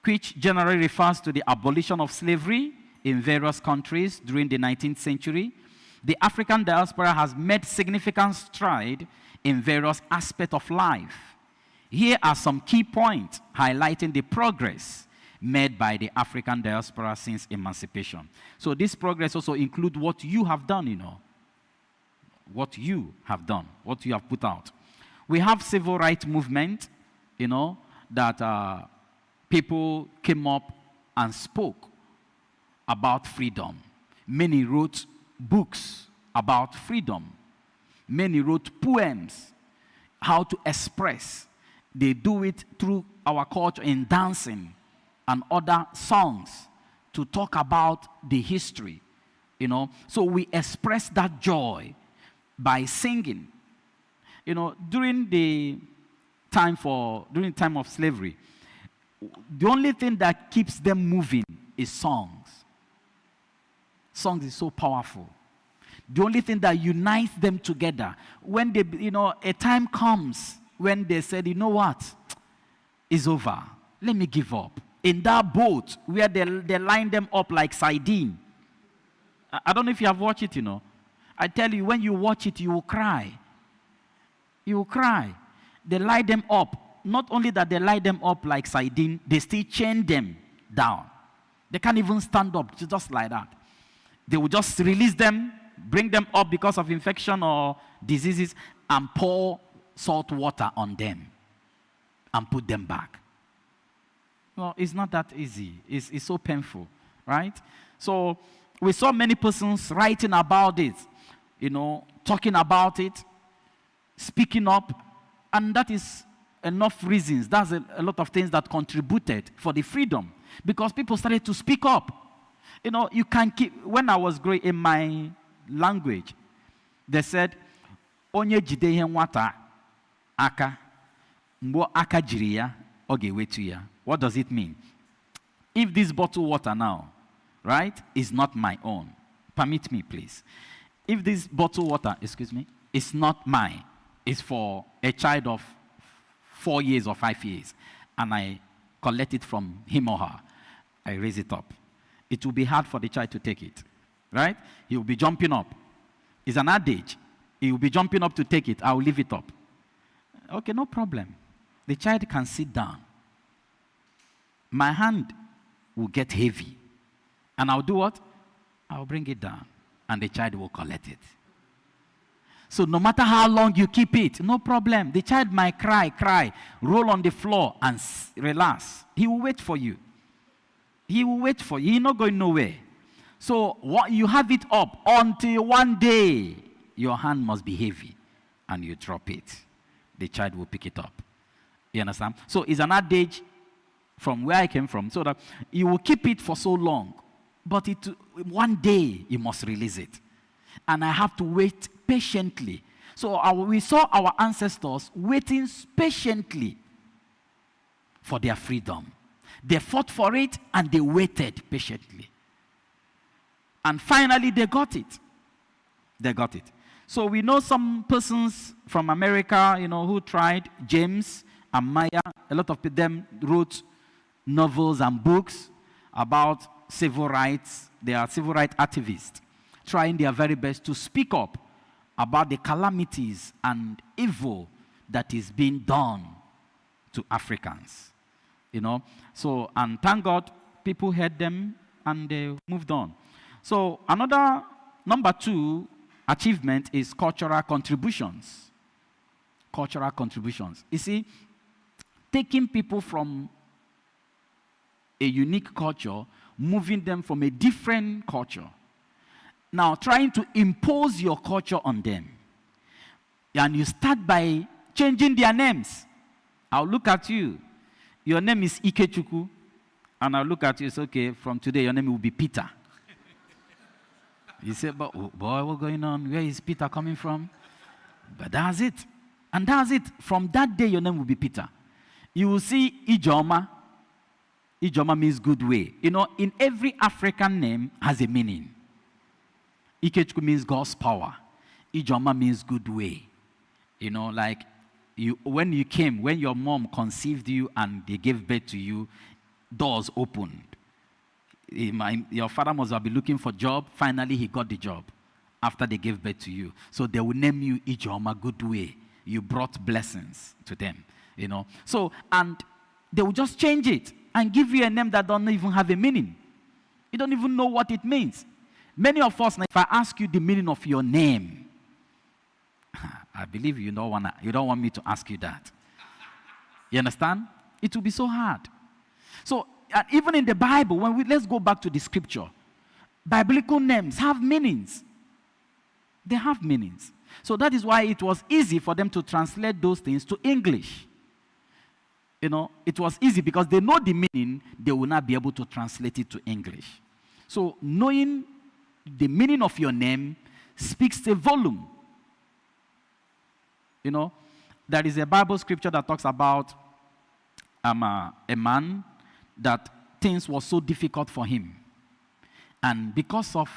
which generally refers to the abolition of slavery in various countries during the 19th century, the African diaspora has made significant strides in various aspects of life. Here are some key points highlighting the progress made by the African diaspora since emancipation. So this progress also includes what you have done, What you have done, what you have put out. We have civil rights movement, that people came up and spoke about freedom. Many wrote books about freedom. Many wrote poems, how to express. They do it through our culture in dancing and other songs to talk about the history, So we express that joy by singing. During the time of slavery, the only thing that keeps them moving is songs. Songs is so powerful. The only thing that unites them together, when they, a time comes when they said, you know what? It's over. Let me give up. In that boat where they line them up like sardine. I don't know if you have watched it, I tell you, when you watch it, you will cry. You will cry. They lie them up. Not only that they lie them up like sardine, they still chain them down. They can't even stand up, just like that. They will just release them, bring them up because of infection or diseases, and pour salt water on them and put them back. Well, it's not that easy. It's so painful, right? So we saw many persons writing about it, talking about it, speaking up, and that is enough reasons. That's a lot of things that contributed for the freedom, because people started to speak up. You can keep, when I was growing in my language, they said, Onye jide ihe nwata aka, mgbo aka jiri ya, oge wetu ya. What does it mean? If this bottle water now, right, is not my own, permit me, please. If this bottle water, is not mine, it's for a child of 4 years or 5 years, and I collect it from him or her, I raise it up. It will be hard for the child to take it, right? He will be jumping up. It's an adage. He will be jumping up to take it. I will leave it up. Okay, no problem. The child can sit down. My hand will get heavy. And I'll do what? I'll bring it down. And the child will collect it. So no matter how long you keep it, no problem. The child might cry, roll on the floor and relax. He will wait for you. He will wait for you. He's not going nowhere. So you have it up until one day your hand must be heavy and you drop it. The child will pick it up. You understand? So it's an adage from where I came from, so that you will keep it for so long, but one day you must release it. And I have to wait patiently. So we saw our ancestors waiting patiently for their freedom. They fought for it and they waited patiently. And finally they got it. They got it. So we know some persons from America, who tried. James and Maya, a lot of them wrote novels and books about civil rights. They are civil rights activists, trying their very best to speak up about the calamities and evil that is being done to Africans. So, and thank God, people heard them and they moved on. So, number 2 achievement is cultural contributions. Cultural contributions. You see, taking people from a unique culture, moving them from a different culture. Now, trying to impose your culture on them. And you start by changing their names. I'll look at you. Your name is Ikechukwu. And I'll look at you and say, okay, from today your name will be Peter. You say, but boy, what's going on? Where is Peter coming from? But that's it. And that's it. From that day, your name will be Peter. You will see Ijoma. Ijoma means good way. In every African name has a meaning. Ikechukwu means God's power. Ijoma means good way. Like when your mom conceived you and they gave birth to you, doors opened. Your father must have been looking for a job. Finally, he got the job after they gave birth to you. So they will name you Ijoma, good way. You brought blessings to them. So, and they will just change it and give you a name that don't even have a meaning. You don't even know what it means. Many of us, if I ask you the meaning of your name, I believe you don't want me to ask you that. You understand? It will be so hard. So, even in the Bible, let's go back to the scripture. Biblical names have meanings. They have meanings. So that is why it was easy for them to translate those things to English. It was easy because they know the meaning, they will not be able to translate it to English. So knowing the meaning of your name speaks a volume. There is a Bible scripture that talks about a man that things were so difficult for him. And because of,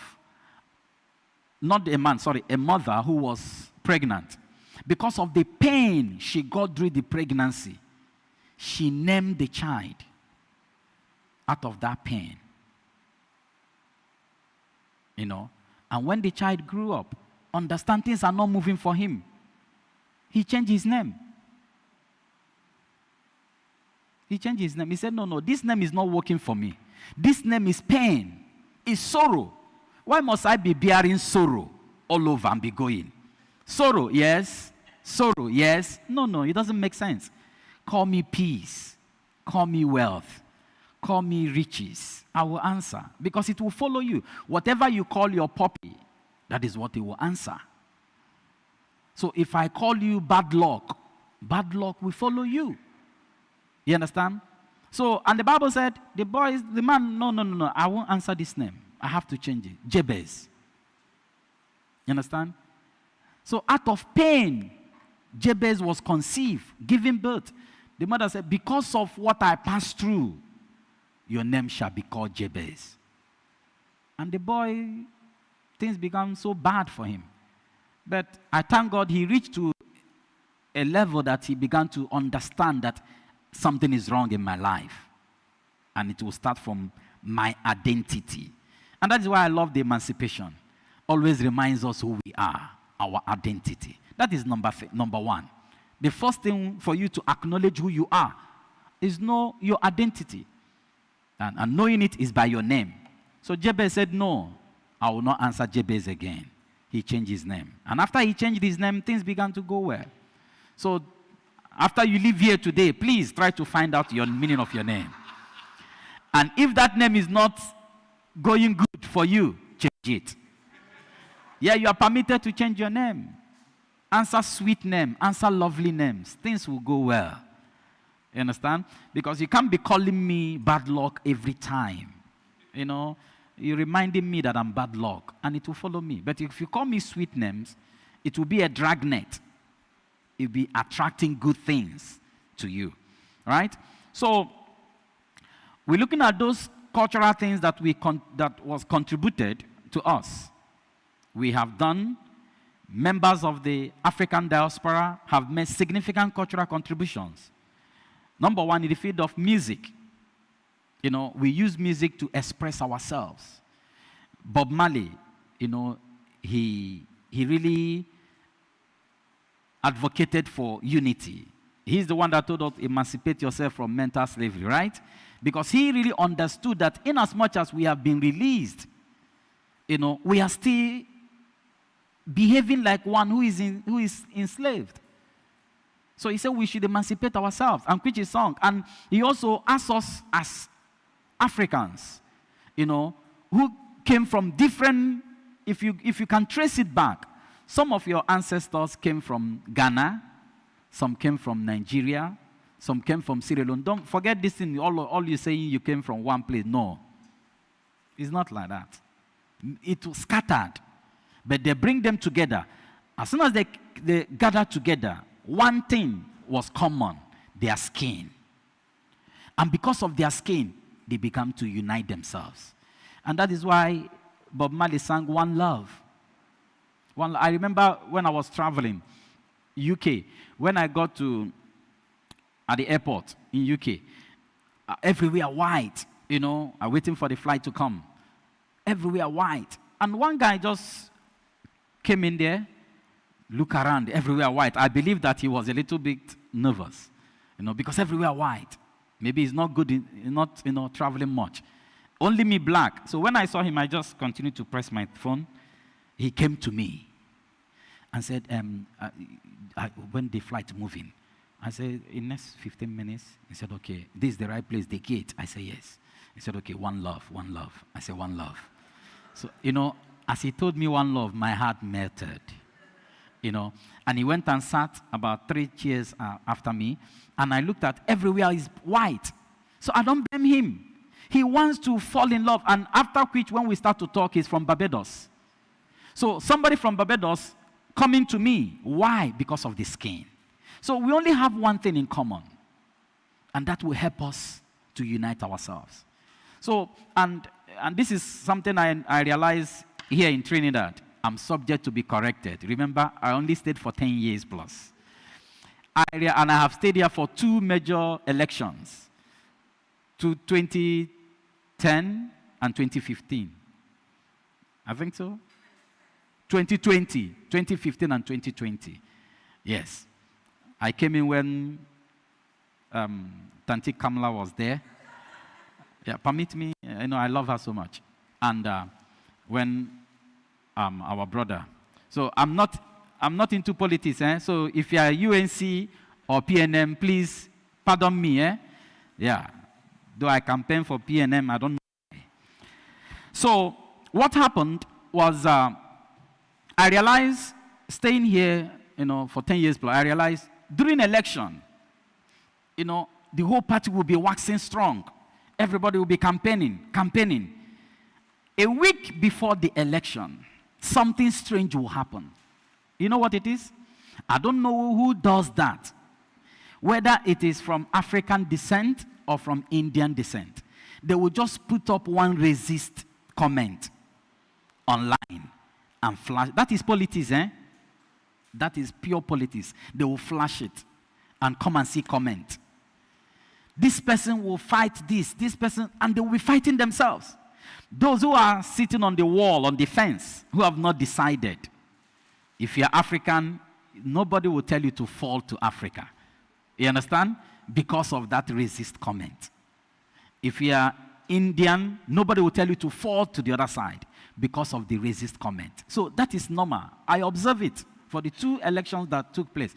a mother who was pregnant, because of the pain she got during the pregnancy, she named the child out of that pain. You know, and when the child grew up, understand things are not moving for him, he changed his name. He changed his name. He said, no, this name is not working for me. This name is pain, is sorrow. Why must I be bearing sorrow all over and be going? Sorrow, yes. Sorrow, yes. No, it doesn't make sense. Call me peace. Call me wealth. Call me riches. I will answer because it will follow you. Whatever you call your puppy, that is what it will answer. So if I call you bad luck will follow you. You understand? So, and the Bible said, the man, no, I won't answer this name. I have to change it. Jabez. You understand? So out of pain, Jabez was conceived, giving birth. The mother said, because of what I passed through, your name shall be called Jabez. And the boy, things began so bad for him. But I thank God he reached to a level that he began to understand that something is wrong in my life. And it will start from my identity. And that is why I love the Emancipation. Always reminds us who we are, our identity. That is number one. The first thing for you to acknowledge who you are is know your identity. And knowing it is by your name. So Jabez said, no, I will not answer Jabez again. He changed his name. And after he changed his name, things began to go well. So after you leave here today, please try to find out your meaning of your name. And if that name is not going good for you, change it. Yeah, you are permitted to change your name. Answer sweet name, answer lovely names. Things will go well. You understand? Because you can't be calling me bad luck every time. You know, you're reminding me that I'm bad luck, and it will follow me. But if you call me sweet names, it will be a dragnet. It will be attracting good things to you. Right? So, we're looking at those cultural things that was contributed to us. We have done. Members of the African diaspora have made significant cultural contributions. Number one, in the field of music. You know, we use music to express ourselves. Bob Marley, you know, he really advocated for unity. He's the one that told us, emancipate yourself from mental slavery, right? Because he really understood that in as much as we have been released, you know, we are still behaving like one who is enslaved. So he said we should emancipate ourselves and preach his song. And he also asked us as Africans, you know, who came from different, if you can trace it back, some of your ancestors came from Ghana, some came from Nigeria, some came from Sierra Leone. Don't forget this thing, all you saying you came from one place. No. It's not like that. It was scattered. But they bring them together. As soon as they gathered together, one thing was common, their skin. And because of their skin, they began to unite themselves. And that is why Bob Marley sang One Love. I remember when I was traveling, UK, when I got at the airport in UK, everywhere white, you know, I'm waiting for the flight to come. Everywhere white. And one guy just came in there, look around, everywhere white. I believe that he was a little bit nervous, you know, because everywhere white. Maybe he's not good, not, you know, traveling much. Only me black. So when I saw him, I just continued to press my phone. He came to me and said, when the flight moving? I said, in next 15 minutes. He said, okay, this is the right place, the gate. I said, yes. He said, okay, one love, one love. I said, one love. So, you know, as he told me one love, my heart melted, you know. And he went and sat about 3 chairs after me, and I looked at everywhere is white. So I don't blame him. He wants to fall in love, and after which, when we start to talk, he's from Barbados. So somebody from Barbados coming to me. Why? Because of the skin. So we only have one thing in common, and that will help us to unite ourselves. So, and this is something I realized here in Trinidad. I'm subject to be corrected. Remember, I only stayed for 10 years plus. and I have stayed here for 2 major elections, 2010 and 2015. I think so. 2015 and 2020. Yes. I came in when Tanti Kamla was there. Yeah, permit me. I love her so much. And when our brother. So I'm not into politics. So if you are UNC or PNM, please pardon me. Yeah. Though I campaign for PNM, I don't know. So what happened was I realized staying here, for 10 years plus, I realized during election, the whole party will be waxing strong. Everybody will be campaigning. A week before the election, something strange will happen. You know what it is? I don't know who does that. Whether it is from African descent or from Indian descent. They will just put up one racist comment online and flash. That is politics, That is pure politics. They will flash it and come and see comment. This person will fight this person, and they will be fighting themselves. Those who are sitting on the wall, on the fence, who have not decided. If you're African, nobody will tell you to fall to Africa. You understand? Because of that racist comment. If you're Indian, nobody will tell you to fall to the other side because of the racist comment. So that is normal. I observe it for the 2 elections that took place.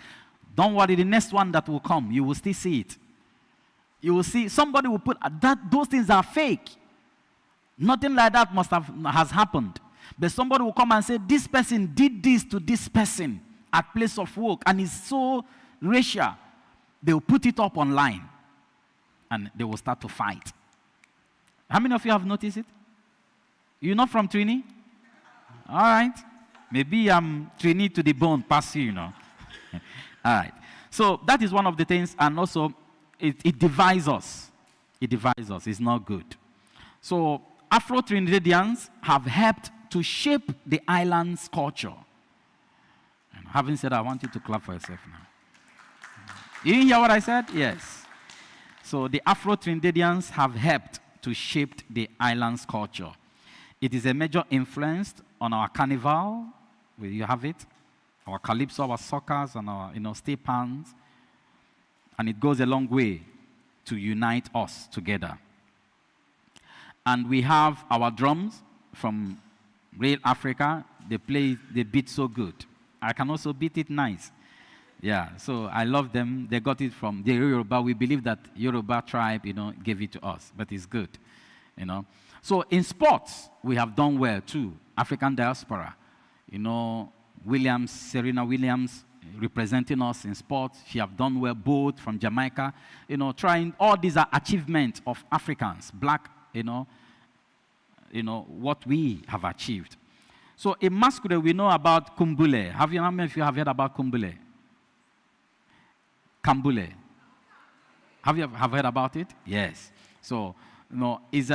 Don't worry, the next one that will come, you will still see it. You will see somebody will put that those things are fake. Nothing like that has happened. But somebody will come and say, this person did this to this person at place of work, and it's so racial. They will put it up online, and they will start to fight. How many of you have noticed it? You're not from Trini? All right. Maybe I'm Trini to the bone, past you, All right. So that is one of the things, and also it divides us. It divides us. It's not good. So Afro-Trinidadians have helped to shape the island's culture. And having said that, I want you to clap for yourself now. You didn't hear what I said? Yes. So the Afro-Trinidadians have helped to shape the island's culture. It is a major influence on our carnival, where you have it, our calypso, our soccers, and our step hands. And it goes a long way to unite us together. And we have our drums from Real Africa. They beat so good. I can also beat it nice. Yeah, so I love them. They got it from the Yoruba. We believe that Yoruba tribe, gave it to us, but it's good, So in sports, we have done well too. African diaspora, Serena Williams representing us in sports. She have done well, both from Jamaica, trying. All these are achievements of Africans, black, what we have achieved. So in masquerade, we know about Kumbule. How many of you have heard about Kumbule? Kambule. Have you heard about it? Yes. So, is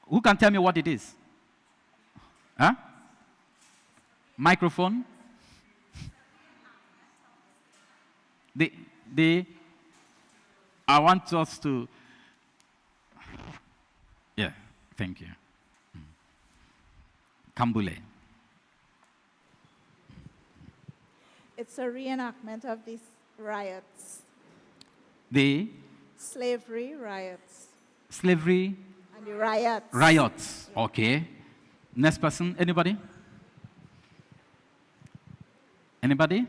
who can tell me what it is? Huh? Microphone? I want us to, yeah, thank you. Kambule. It's a reenactment of these riots. The? Slavery riots. Slavery? And the riots. Riots, okay. Next person, anybody? Anybody?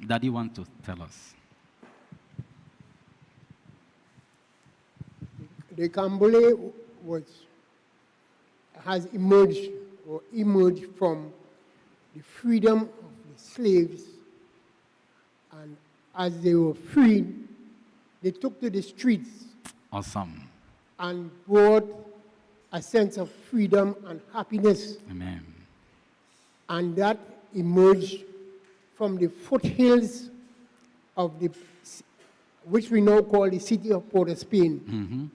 Daddy want to tell us. The Kambule has emerged from the freedom of the slaves, and as they were freed, they took to the streets. Awesome. And brought a sense of freedom and happiness. Amen. And that emerged from the foothills of which we now call the city of Port of Spain. Mm-hmm.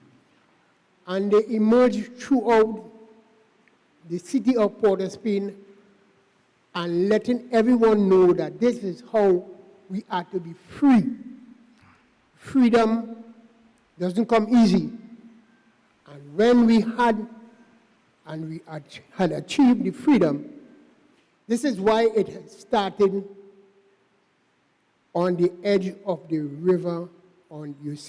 And they emerged throughout the city of Port of Spain and letting everyone know that this is how we are to be free. Freedom doesn't come easy. And when we had achieved the freedom, this is why it had started on the edge of the river. You would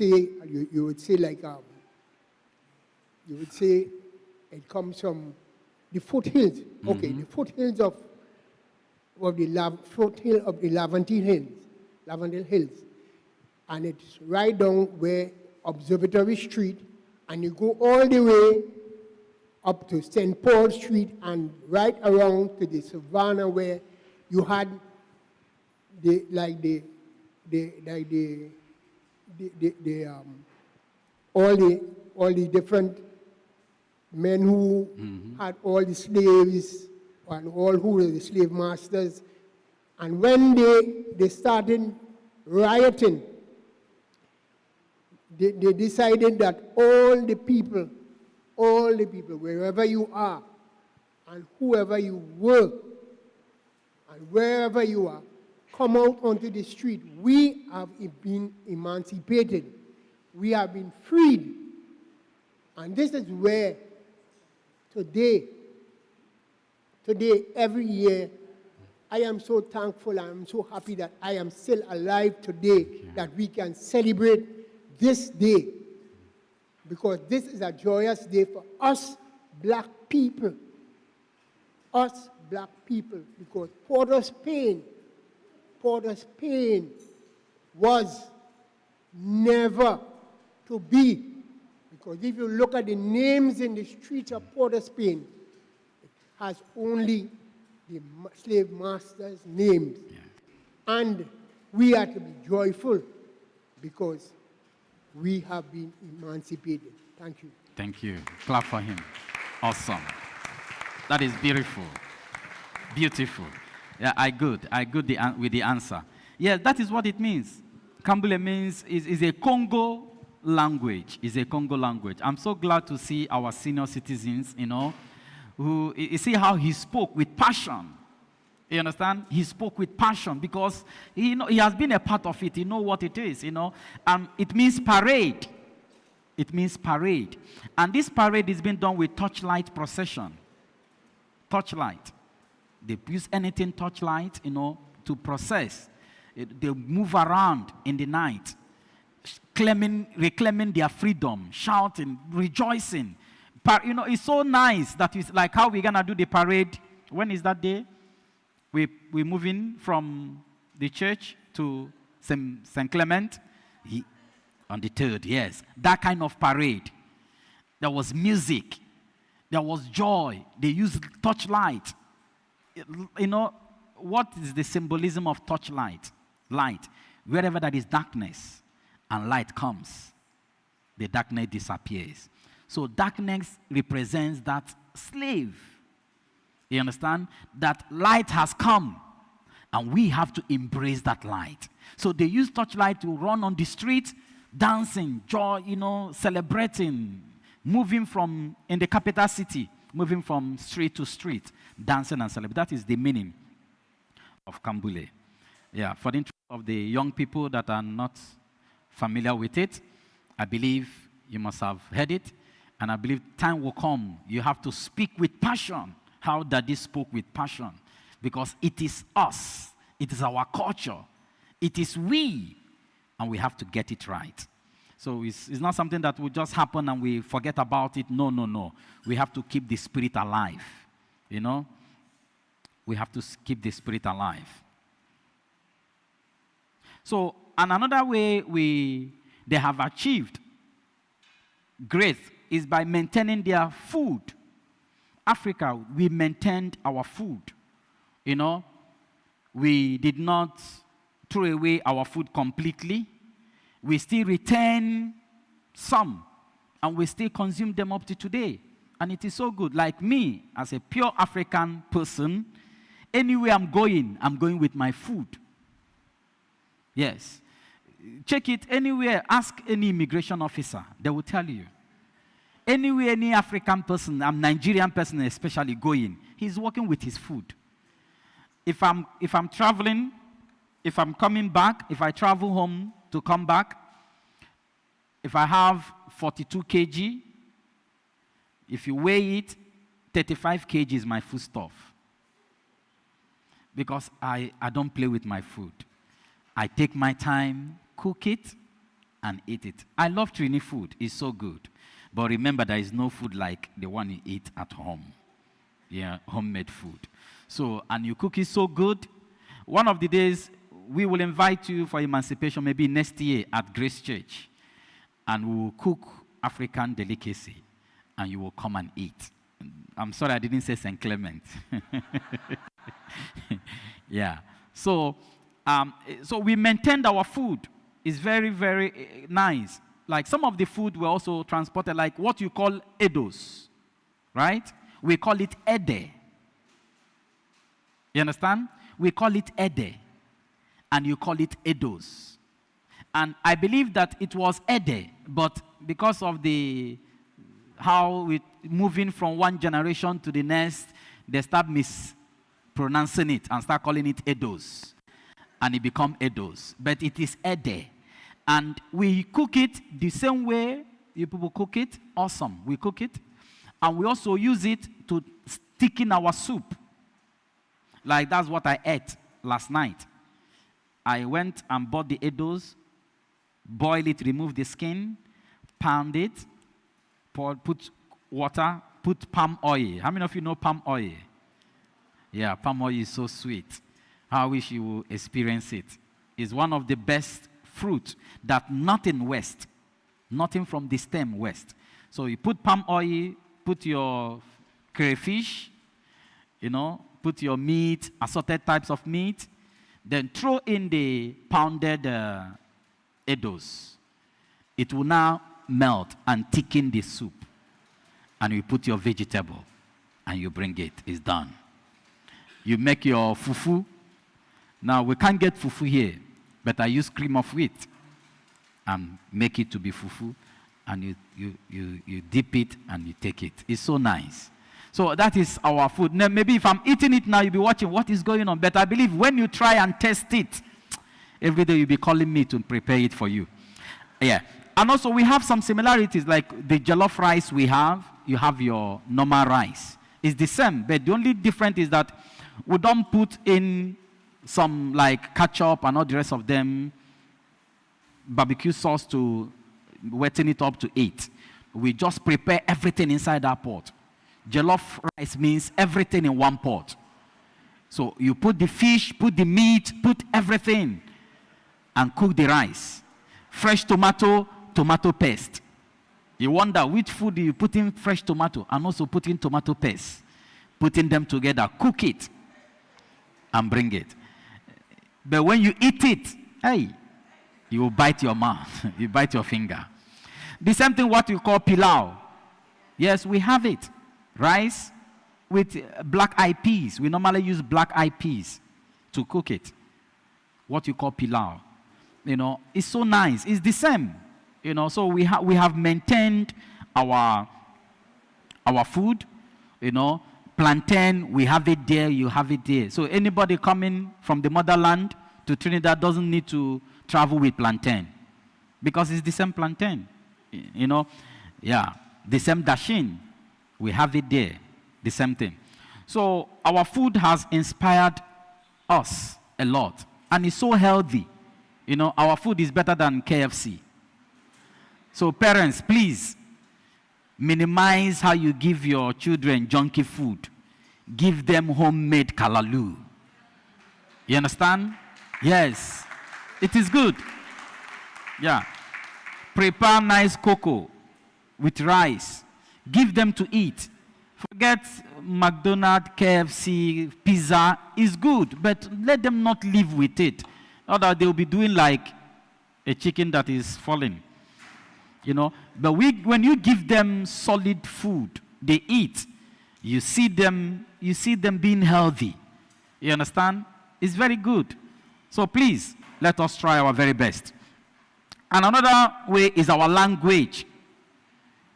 say it comes from the foothills. Mm-hmm. Okay, the foothills of the foothill of the Lavendale Hills, and it's right down where Observatory Street, and you go all the way up to St. Paul Street and right around to the Savannah where you had all the different men who had all the slaves and all who were the slave masters. And when they started rioting, they decided that all the people, wherever you are, and whoever you were, and wherever you are, come out onto the street. We have been emancipated. We have been freed. And this is where today, every year, I am so thankful, I am so happy that I am still alive today, that we can celebrate this day. Because this is a joyous day for us black people. Us black people. Because Port of Spain was never to be. Because if you look at the names in the streets of Port of Spain, it has only the slave masters' names. Yeah. And we are to be joyful because we have been emancipated. Thank you. Thank you. Clap for him. Awesome. That is beautiful. Beautiful. Yeah, I good with the answer. Yeah, that is what it means. Kambule means is a Congo language. Is a Congo language. I'm so glad to see our senior citizens, who, you see how he spoke with passion. You understand? He spoke with passion because he has been a part of it. He knows what it is, it means parade. It means parade. And this parade is being done with torchlight procession. Torchlight. They use anything torchlight, to process. They move around in the night, reclaiming their freedom, shouting, rejoicing. It's so nice that it's like how we're going to do the parade. When is that day? We're moving from the church to St. Clement on the 3rd, yes. That kind of parade. There was music. There was joy. They used torchlight. What is the symbolism of torchlight? Light. Wherever there is darkness and light comes, the darkness disappears. So darkness represents that slave. You understand? That light has come, and we have to embrace that light. So they use torchlight to run on the street, dancing, joy, celebrating, moving in the capital city, moving from street to street, dancing and celebrating. That is the meaning of Kambule. Yeah, for the interest of the young people that are not familiar with it, I believe you must have heard it, and I believe time will come. You have to speak with passion. How Daddy spoke with passion. Because it is us. It is our culture. It is we. And we have to get it right. So it's not something that will just happen and we forget about it. No. We have to keep the spirit alive. We have to keep the spirit alive. So, and another way they have achieved grace is by maintaining their food. Africa, we maintained our food. We did not throw away our food completely. We still retain some, and we still consume them up to today. And it is so good. Like me, as a pure African person, anywhere I'm going with my food. Yes. Check it anywhere. Ask any immigration officer. They will tell you. Anywhere any African person, Nigerian person especially going, he's working with his food. if I'm traveling, if I'm coming back, if I travel home to come back, if I have 42 kg, if you weigh it, 35 kg is my foodstuff. Because I don't play with my food. I take my time, cook it, and eat it. I love Trini food. It's so good. But remember, there is no food like the one you eat at home. Yeah, homemade food. So, and you cook it so good. One of the days, we will invite you for Emancipation, maybe next year at Grace Church. And we will cook African delicacy. And you will come and eat. I'm sorry I didn't say St. Clement. Yeah. So we maintained our food. It's very, very nice. Like some of the food were also transported, like what you call edos, right? We call it ede. You understand? We call it ede, and you call it edos. And I believe that it was ede, but because of how we moving from one generation to the next, they start mispronouncing it and start calling it edos, and it become edos. But it is ede. And we cook it the same way you people cook it. Awesome. We cook it. And we also use it to stick in our soup. Like that's what I ate last night. I went and bought the edos, boil it, remove the skin, pound it, put water, put palm oil. How many of you know palm oil? Yeah, palm oil is so sweet. I wish you would experience it. It's one of the best fruit that nothing waste, nothing from the stem waste. So you put palm oil, put your crayfish, put your meat, assorted types of meat, then throw in the pounded edos. It will now melt and thicken the soup. And you put your vegetable and you bring it. It's done. You make your fufu. Now we can't get fufu here, but I use cream of wheat and make it to be fufu, and you dip it and you take it. It's so nice. So that is our food. Now, maybe if I'm eating it now, you'll be watching what is going on. But I believe when you try and test it, every day you'll be calling me to prepare it for you. Yeah. And also we have some similarities, like the jollof rice we have, you have your normal rice. It's the same, but the only difference is that we don't put in some like ketchup and all the rest of them, barbecue sauce to wetting it up to eat. We just prepare everything inside that pot. Jollof rice means everything in one pot. So you put the fish, put the meat, put everything, and cook the rice. Fresh tomato, tomato paste. You wonder which food do you put in fresh tomato and also put in tomato paste. Putting them together, cook it, and bring it. But when you eat it, hey, you will bite your mouth. You bite your finger. The same thing what you call pilau. Yes, we have it. Rice with black-eyed peas. We normally use black-eyed peas to cook it. What you call pilau. It's so nice. It's the same. So we have maintained our food. Plantain, we have it there, you have it there. So anybody coming from the motherland to Trinidad doesn't need to travel with plantain, because it's the same plantain. Yeah, the same dashin, we have it there, the same thing. So our food has inspired us a lot, and it's so healthy. Our food is better than KFC. So parents, please, minimize how you give your children junky food. Give them homemade kalalu. You understand? Yes. It is good. Yeah. Prepare nice cocoa with rice. Give them to eat. Forget McDonald's, KFC, pizza is good, but let them not live with it. Otherwise, they'll be doing like a chicken that is falling. But when you give them solid food, they eat. You see them being healthy. You understand? It's very good. So please, let us try our very best. And another way is our language.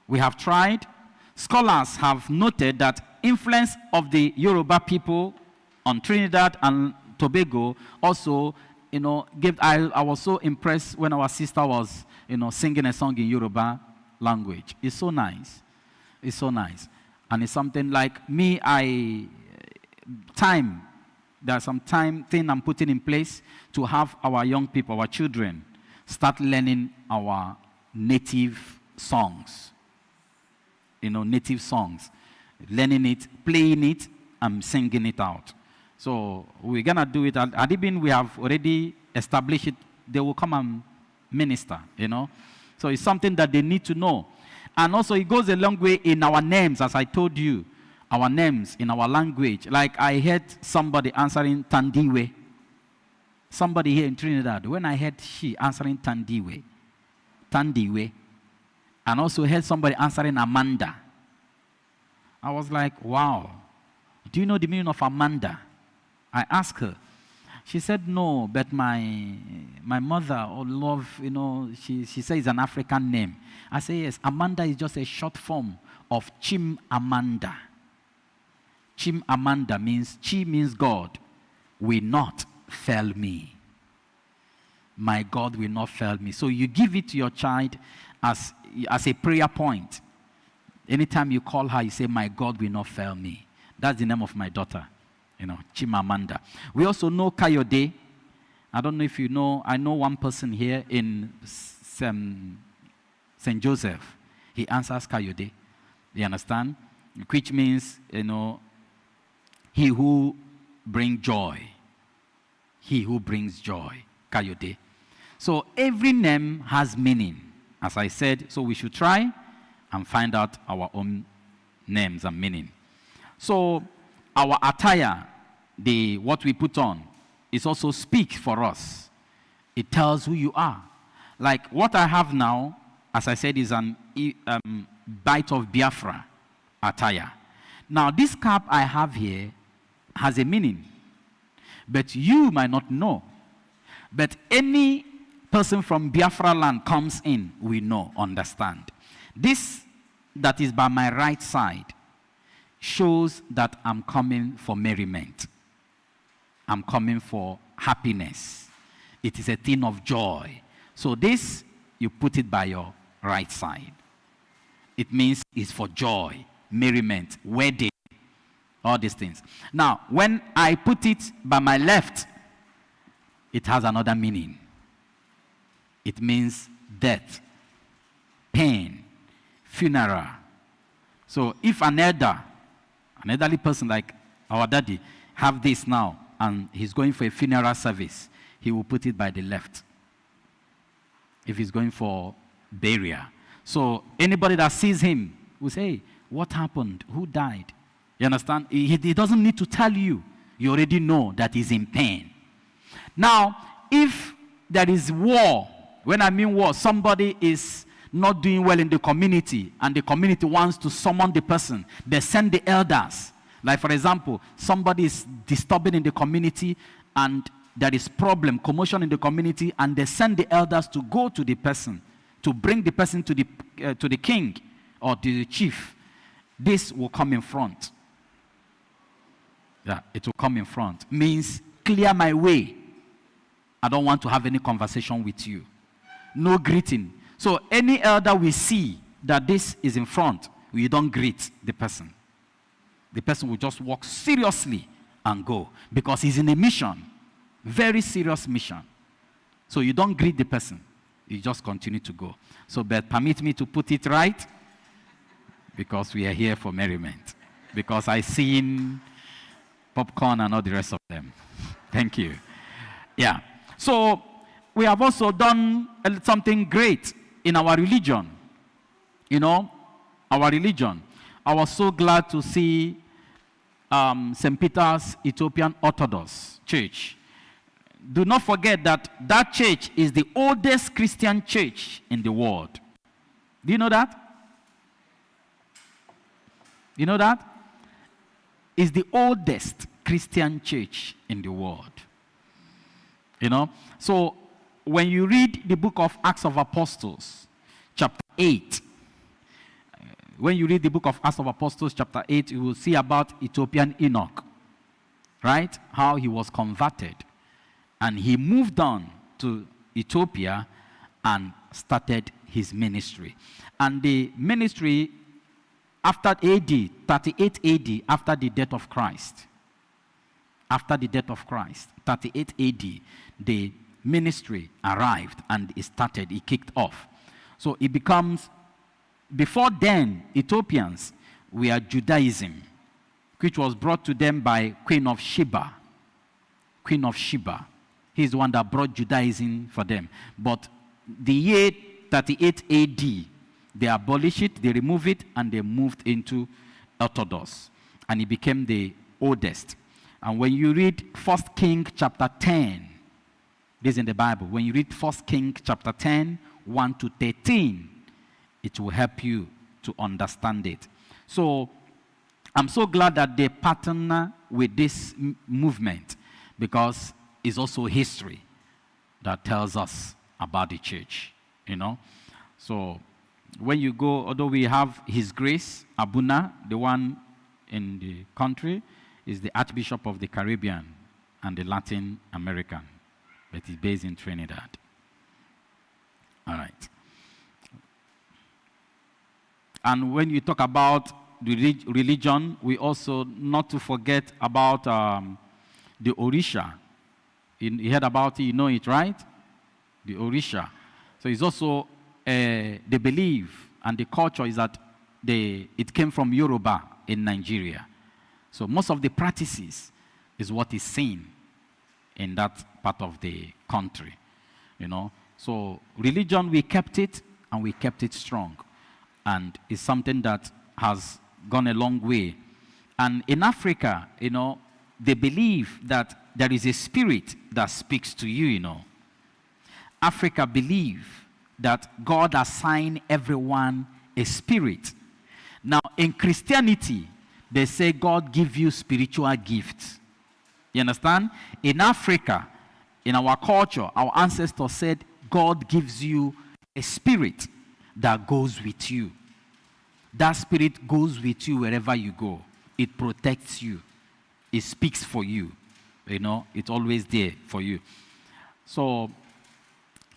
We have tried. Scholars have noted that influence of the Yoruba people on Trinidad and Tobago also, I was so impressed when our sister was, singing a song in Yoruba language. It's so nice. It's so nice. And it's something like me, there's some thing I'm putting in place to have our young people, our children, start learning our native songs. Native songs. Learning it, playing it, and singing it out. So we're going to do it. At Adibin, we have already established it. They will come and minister, So it's something that they need to know. And also it goes a long way in our names, as I told you. Our names in our language. Like I heard somebody answering Tandiwe. Somebody here in Trinidad. When I heard she answering Tandiwe. And also heard somebody answering Amanda. I was like, wow. Do you know the meaning of Amanda? I asked her. She said, no, but my mother, or love, she says it's an African name. I say, yes, Amanda is just a short form of Chim Amanda. Chim Amanda means, Chi means God, will not fail me. My God will not fail me. So you give it to your child as a prayer point. Anytime you call her, you say, my God will not fail me. That's the name of my daughter. Chimamanda. We also know Kayode. I don't know if you know. I know one person here in St. Joseph. He answers Kayode. You understand? Which means, he who brings joy. He who brings joy. Kayode. So every name has meaning. As I said, so we should try and find out our own names and meaning. So our attire, what we put on, is also speak for us. It tells who you are. Like what I have now, as I said, is an bite of Biafra attire. Now this cap I have here has a meaning, but you might not know. But any person from Biafra land comes in, we know, understand. This that is by my right side shows that I'm coming for merriment. I'm coming for happiness. It is a thing of joy. So this, you put it by your right side. It means it's for joy, merriment, wedding, all these things. Now, when I put it by my left, it has another meaning. It means death, pain, funeral. So if an elderly person like our daddy have this now and he's going for a funeral service, he will put it by the left. If he's going for burial. So anybody that sees him will say, hey, what happened? Who died? You understand? He doesn't need to tell you. You already know that he's in pain. Now, if there is war, when I mean war, somebody is not doing well in the community, and the community wants to summon the person, they send the elders. Like, for example, somebody is disturbing in the community, and there is commotion in the community, and they send the elders to go to the person, to bring the person to the king or to the chief. This will come in front. Yeah, it will come in front. Means, clear my way. I don't want to have any conversation with you. No greeting. So any elder we see that this is in front, we don't greet the person. The person will just walk seriously and go, because he's in a mission, very serious mission. So you don't greet the person, you just continue to go. So but permit me to put it right, because we are here for merriment. Because I seen popcorn and all the rest of them. Thank you. Yeah. So we have also done something great in our religion. Our religion. I was so glad to see St. Peter's Ethiopian Orthodox Church. Do not forget that that church is the oldest Christian church in the world. Do you know that? You know that? It's the oldest Christian church in the world. So when you read the book of Acts of Apostles, chapter 8, when you read the book of Acts of Apostles, chapter 8, you will see about Ethiopian Enoch. right? How he was converted. And he moved on to Ethiopia and started his ministry. And the ministry, after AD, 38 AD, after the death of Christ, 38 AD, the ministry arrived and it started, it kicked off. So it becomes, before then, Ethiopians were Judaism, which was brought to them by Queen of Sheba. Queen of Sheba. He's the one that brought Judaism for them. But the year 38 AD, they abolished it, they removed it, and they moved into Orthodox. And it became the oldest. And when you read 1 King chapter 10, this is in the Bible. When you read 1 King chapter 10, 1 to 13, it will help you to understand it. So I'm so glad that they partner with this movement, because it's also history that tells us about the church, you know. So when you go, although we have His Grace, Abuna, the one in the country, is the Archbishop of the Caribbean and the Latin American, but he's based in Trinidad. All right. And when you talk about the religion, we also not to forget about the Orisha. You heard about it, you know it, right? The Orisha. So it's also the belief and the culture is that it came from Yoruba in Nigeria. So most of the practices is what is seen in that part of the country, you know. So religion, we kept it, and we kept it strong. And it's something that has gone a long way. And in Africa, you know, they believe that there is a spirit that speaks to you, you know. Africa believe that God assigned everyone a spirit. Now, in Christianity, they say God gives you spiritual gifts. You understand? In Africa, in our culture, our ancestors said God gives you a spirit that goes with you. That spirit goes with you wherever you go. It protects you. It speaks for you. You know, it's always there for you. So,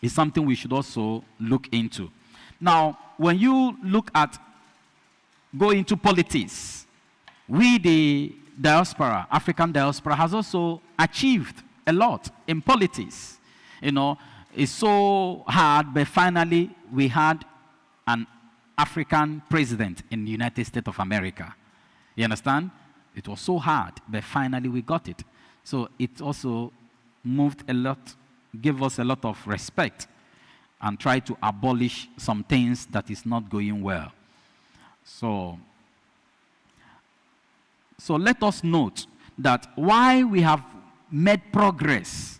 it's something we should also look into. Now, when you go into politics, we, the diaspora, African diaspora, has also achieved a lot in politics. You know, it's so hard, but finally we had an African president in the United States of America. You understand? It was so hard, but finally we got it. So it also moved a lot, gave us a lot of respect, and tried to abolish some things that is not going well. So let us note that why we have made progress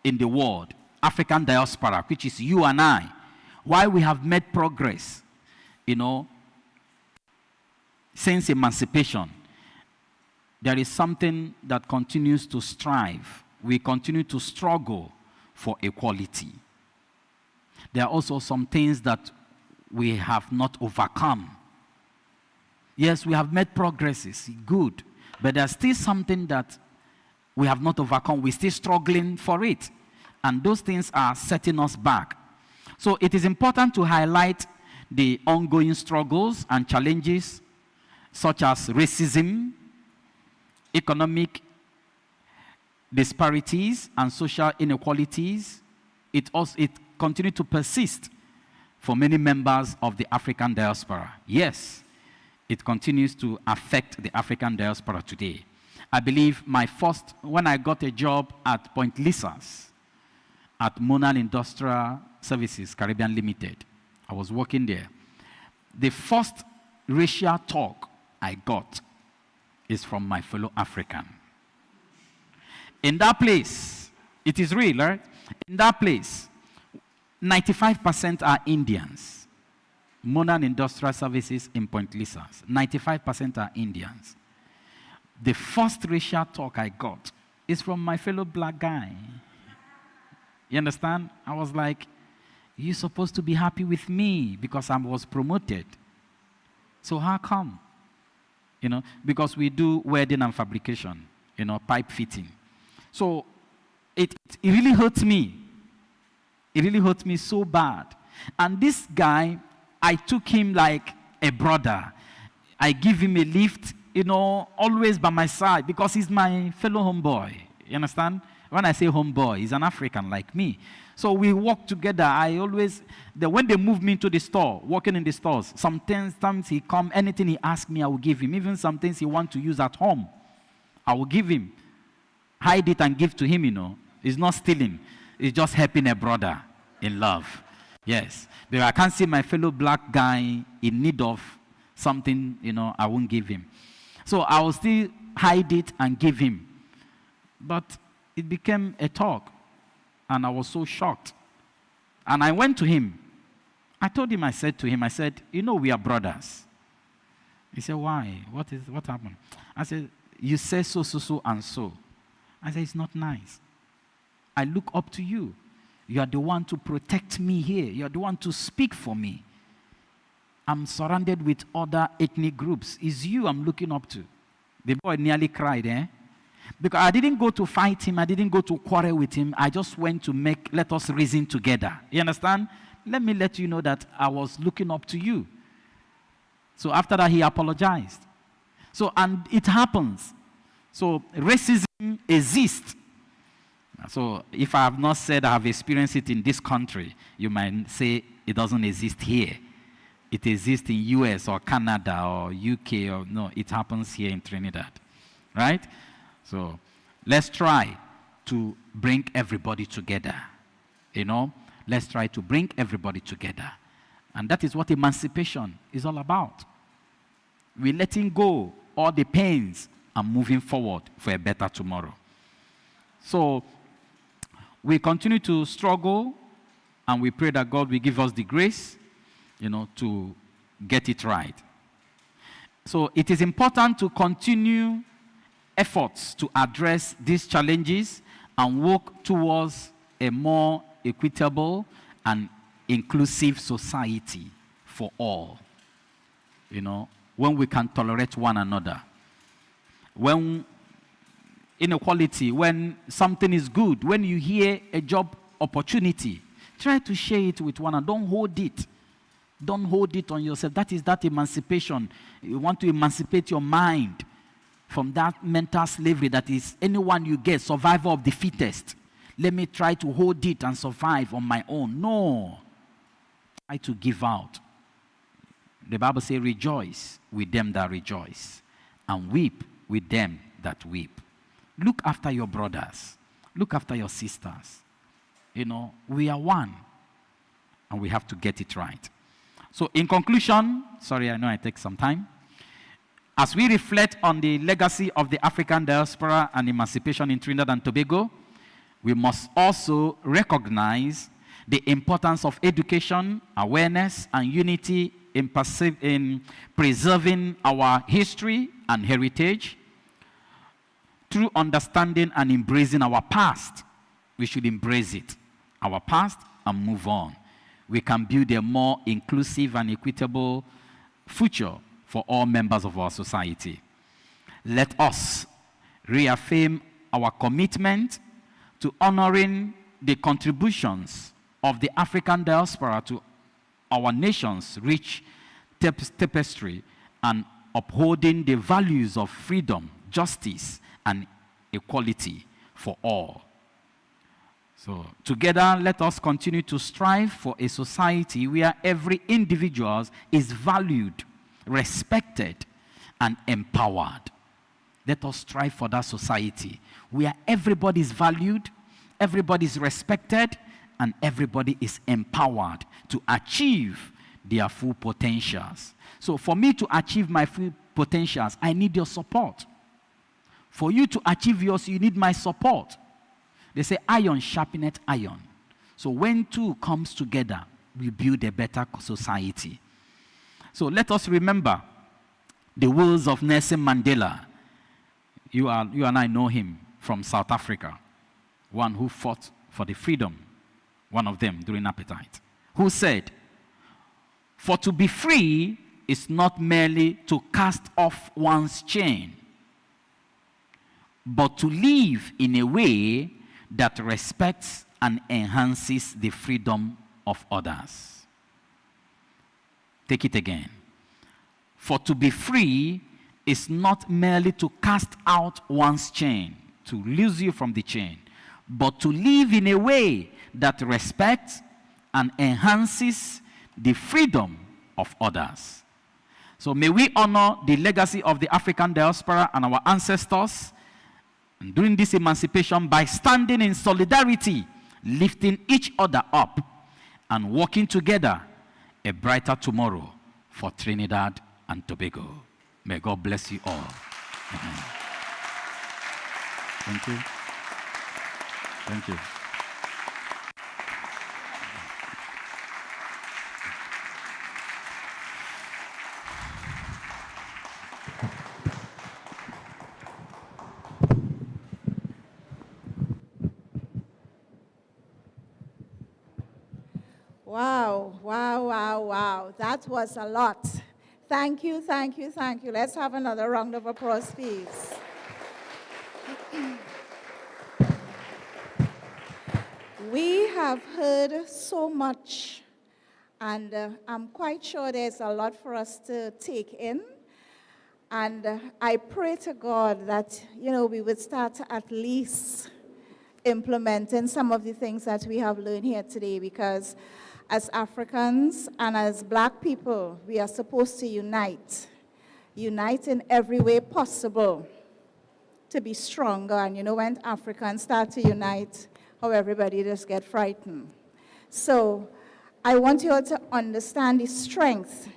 in the world, African diaspora, which is you and I, why we have made progress, you know, since emancipation, there is something that continues to strive. We continue to struggle for equality. There are also some things that we have not overcome. Yes, we have made progresses, good, but there's still something that we have not overcome. We're still struggling for it. And those things are setting us back. So it is important to highlight the ongoing struggles and challenges such as racism, economic disparities, and social inequalities. It continues to persist for many members of the African diaspora. Yes, it continues to affect the African diaspora today. I believe when I got a job at Point Lisas, at Monal Industrial Services, Caribbean Limited, I was working there. The first racial talk I got is from my fellow African. In that place, it is real, right? In that place, 95% are Indians. Monal Industrial Services in Point Lisas, 95% are Indians. The first racial talk I got is from my fellow black guy. You understand? I was like, you're supposed to be happy with me because I was promoted. So how come? You know, because we do wedding and fabrication. pipe fitting. So it really hurt me. It really hurt me so bad. And this guy, I took him like a brother. I give him a lift, always by my side because he's my fellow homeboy. You understand? When I say homeboy, he's an African like me. So we walk together. When they move me into the store, walking in the stores, sometimes he come, anything he asks me, I will give him. Even some things he wants to use at home, I will give him. Hide it and give to him, It's not stealing. It's just helping a brother in love. Yes. But I can't see my fellow black guy in need of something, I won't give him. So I will still hide it and give him. But it became a talk. And I was so shocked. And I went to him. I said to him, we are brothers. He said, why? What happened? I said, you say so, and so. I said, it's not nice. I look up to you. You are the one to protect me here. You are the one to speak for me. I'm surrounded with other ethnic groups. It's you I'm looking up to. The boy nearly cried, Because I didn't go to fight him. I didn't go to quarrel with him. I just went to let us reason together. You understand? Let me let you know that I was looking up to you. So after that, he apologized. So, and it happens. So racism exists. So if I have not said I have experienced it in this country, you might say it doesn't exist here. It exists in US or Canada or UK or no, it happens here in Trinidad. Right? So let's try to bring everybody together. Let's try to bring everybody together. And that is what emancipation is all about. We're letting go all the pains and moving forward for a better tomorrow. So we continue to struggle, and we pray that God will give us the grace, to get it right. So it is important to continue efforts to address these challenges and work towards a more equitable and inclusive society for all. When we can tolerate one another. When inequality, when something is good, when you hear a job opportunity, try to share it with one another. Don't hold it. Don't hold it on yourself. That is that emancipation. You want to emancipate your mind from that mental slavery that is anyone you get, survival of the fittest. Let me try to hold it and survive on my own. No. Try to give out. The Bible says, rejoice with them that rejoice, and weep with them that weep. Look after your brothers. Look after your sisters. We are one, and we have to get it right. So in conclusion, sorry, I know I take some time. As we reflect on the legacy of the African diaspora and emancipation in Trinidad and Tobago, we must also recognize the importance of education, awareness, and unity in preserving our history and heritage. Through understanding and embracing our past, we should embrace it, our past, and move on. We can build a more inclusive and equitable future for all members of our society. Let us reaffirm our commitment to honoring the contributions of the African diaspora to our nation's rich tapestry and upholding the values of freedom, justice, and equality for all. So together, let us continue to strive for a society where every individual is valued, respected, and empowered. Let us strive for that society where everybody is valued, everybody is respected, and everybody is empowered to achieve their full potentials. So for me to achieve my full potentials, I need your support. For you to achieve yours, you need my support. They say iron sharpeneth iron. So when two comes together, we build a better society. So let us remember the words of Nelson Mandela. You and I know him from South Africa, one who fought for the freedom, one of them during apartheid, who said, "For to be free is not merely to cast off one's chain but to live in a way that respects and enhances the freedom of others. Take it again. For to be free is not merely to cast out one's chain, to loose you from the chain, but to live in a way that respects and enhances the freedom of others. So may we honor the legacy of the African diaspora and our ancestors during this emancipation by standing in solidarity, lifting each other up, and working together a brighter tomorrow for Trinidad and Tobago. May God bless you all. Amen. Thank you. Thank you. Wow, wow, wow, wow. That was a lot. Thank you, thank you, thank you. Let's have another round of applause, please. We have heard so much, and I'm quite sure there's a lot for us to take in. And I pray to God that, we would start to at least implementing some of the things that we have learned here today, because as Africans and as Black people, we are supposed to unite in every way possible to be stronger. And when Africans start to unite, how everybody just get frightened. So I want you all to understand the strength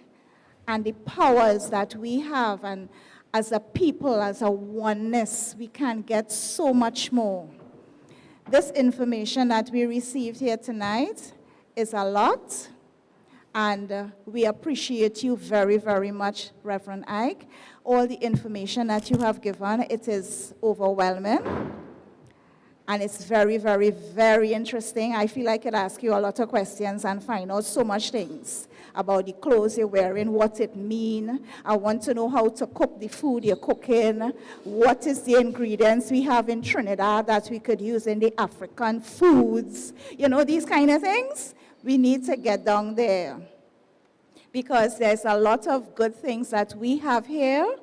and the powers that we have, and as a people, as a oneness, we can get so much more. This information that we received here tonight is a lot, and we appreciate you very, very much, Reverend Ike. All the information that you have given, it is overwhelming, and it's very, very, very interesting. I feel I could ask you a lot of questions and find out so much things about the clothes you're wearing, what it means. I want to know how to cook the food you're cooking. What is the ingredients we have in Trinidad that we could use in the African foods? These kind of things. We need to get down there, because there's a lot of good things that we have here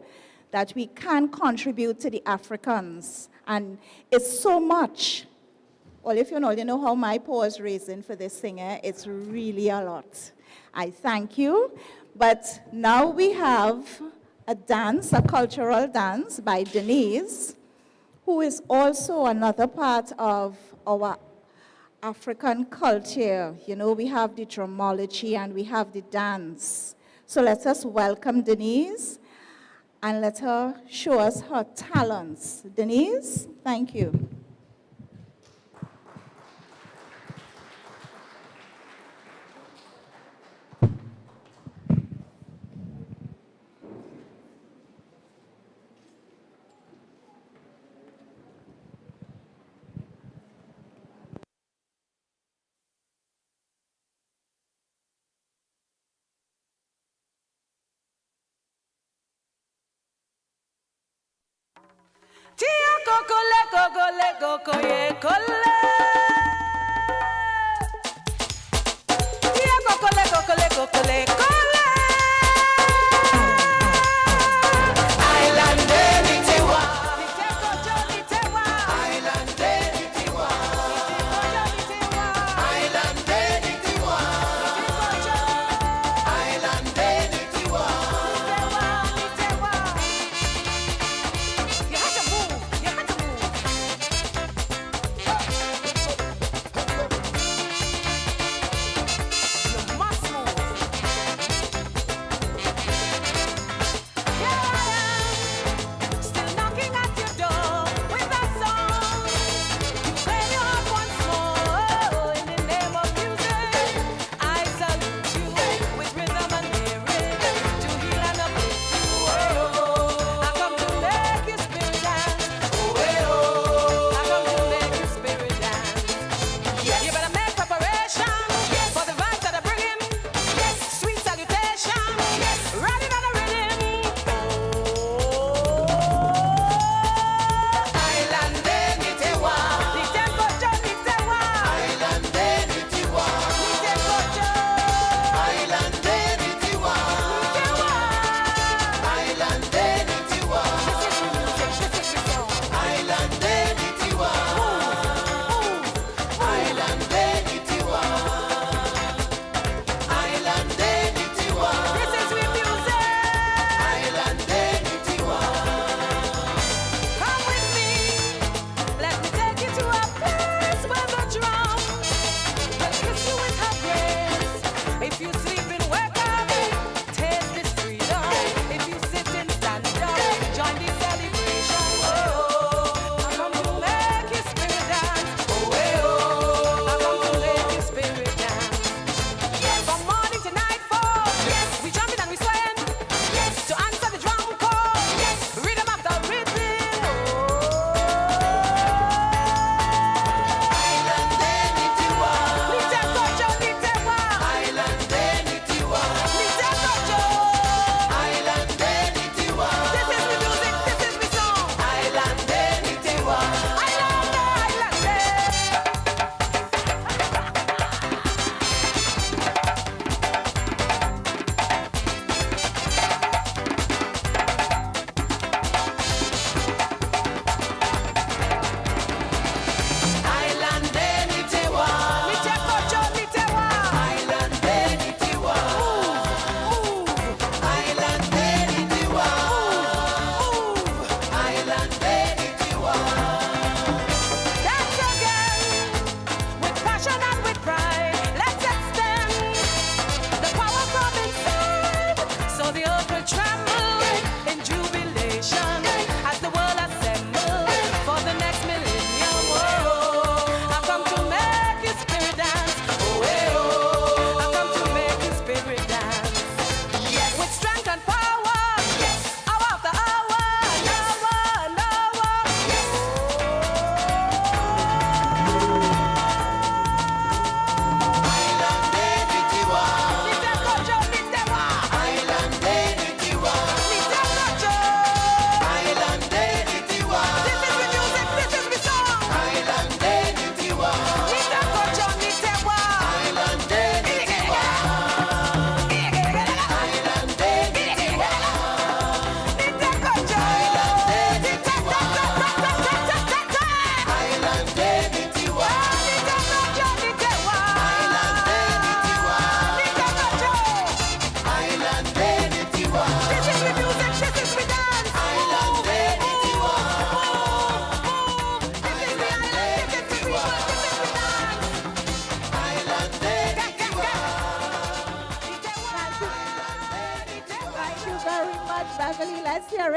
that we can contribute to the Africans. And it's so much. Well, if you know how my paw is raising for this thing, it's really a lot. I thank you. But now we have a dance, a cultural dance by Denise, who is also another part of our African culture. We have the drumology and we have the dance. So let us welcome Denise and let her show us her talents. Denise, thank you. Tia kokole kokole kokoye kole. Tia kokole kokole kokole kole. Island nitiwa. Niteko jo nitewa. Island nitiwa. Niteko jo nitewa. Island nitiwa. Niteko jo. Island nitiwa. Nitewa. You have to move. You have to move. You must move.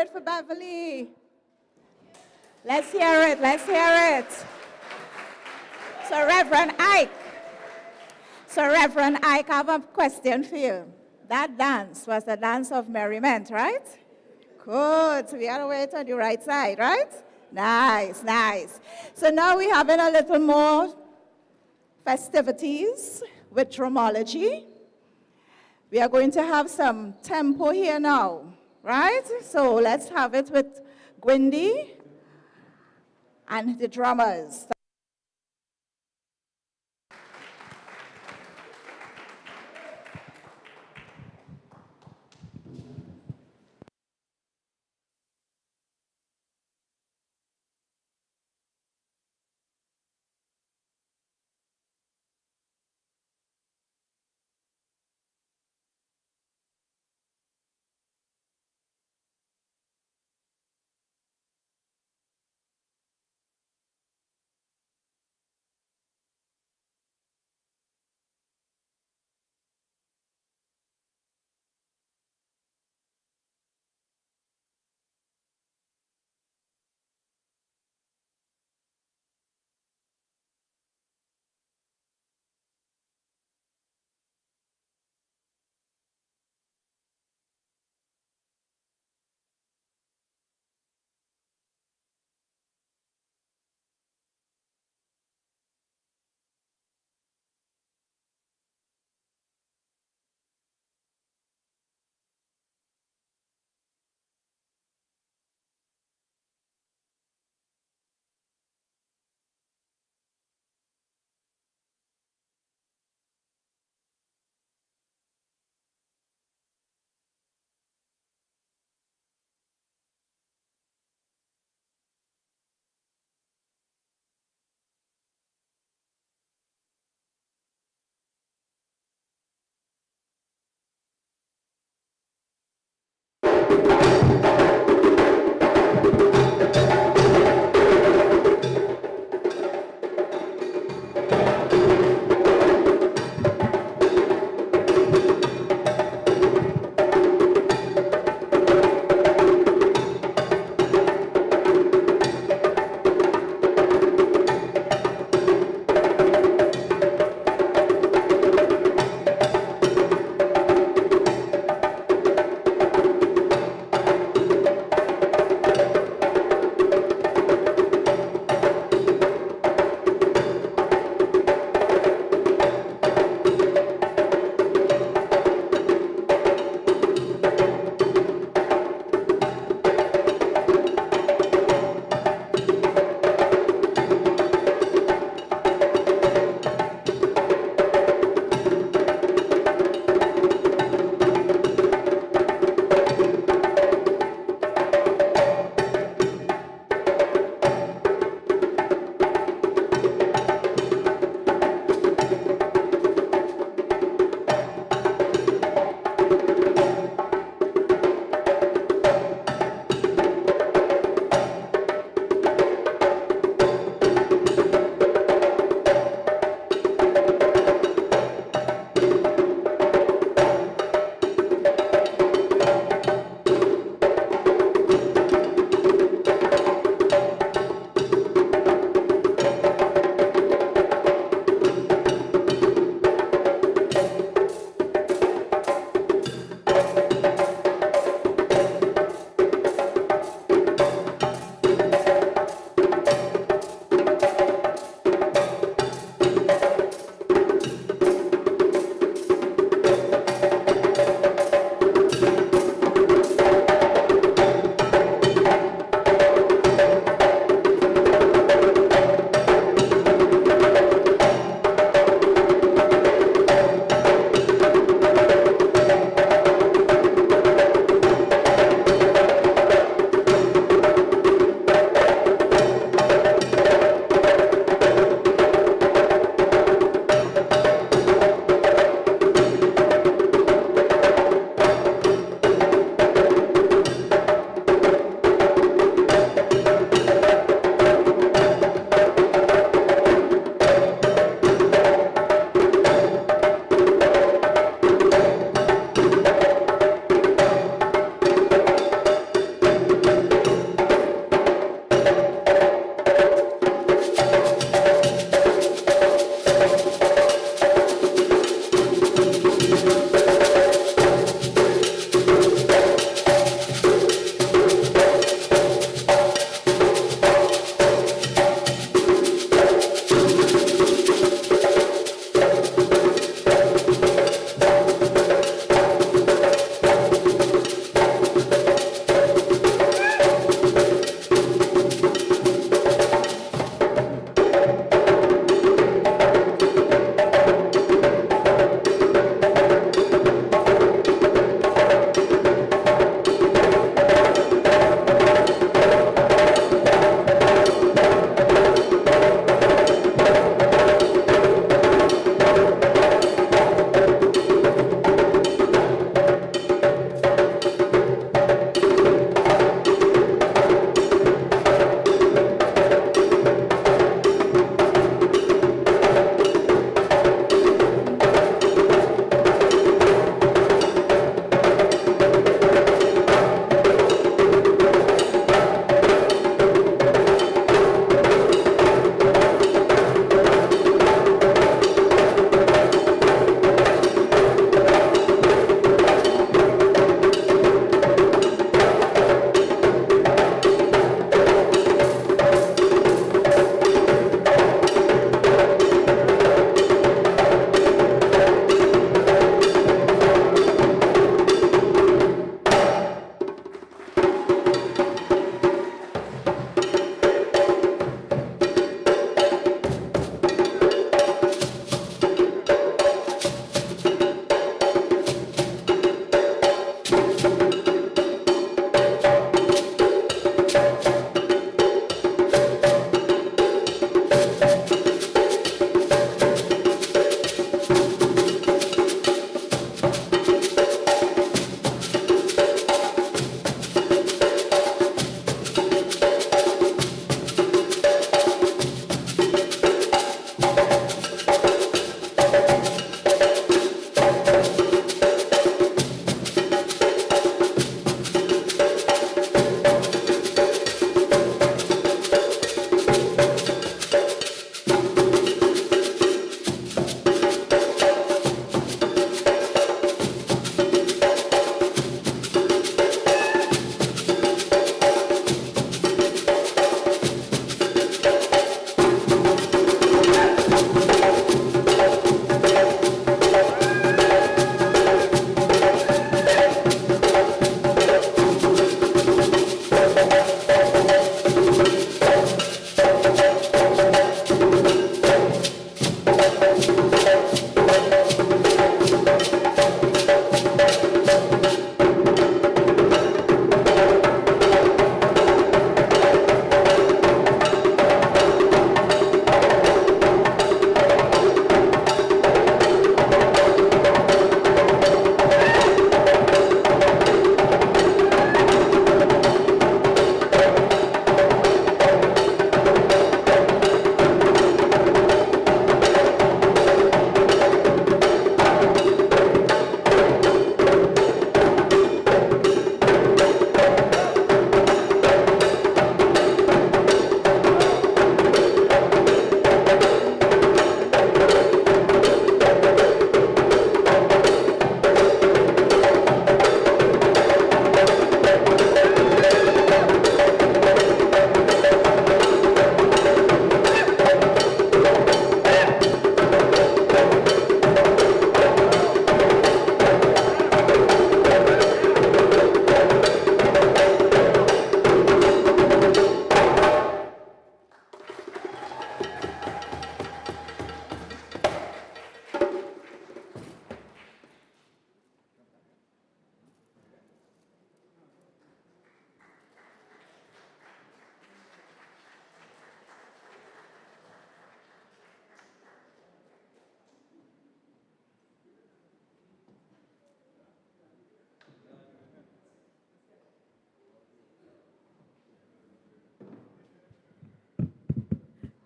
it for Beverly. Let's hear it. Let's hear it. So Reverend Ike. I have a question for you. That dance was the dance of merriment, right? Good. So we are wait on the right side, right? Nice, nice. So now we're having a little more festivities with dramology. We are going to have some tempo here now, right? So let's have it with Gwendy and the drummers.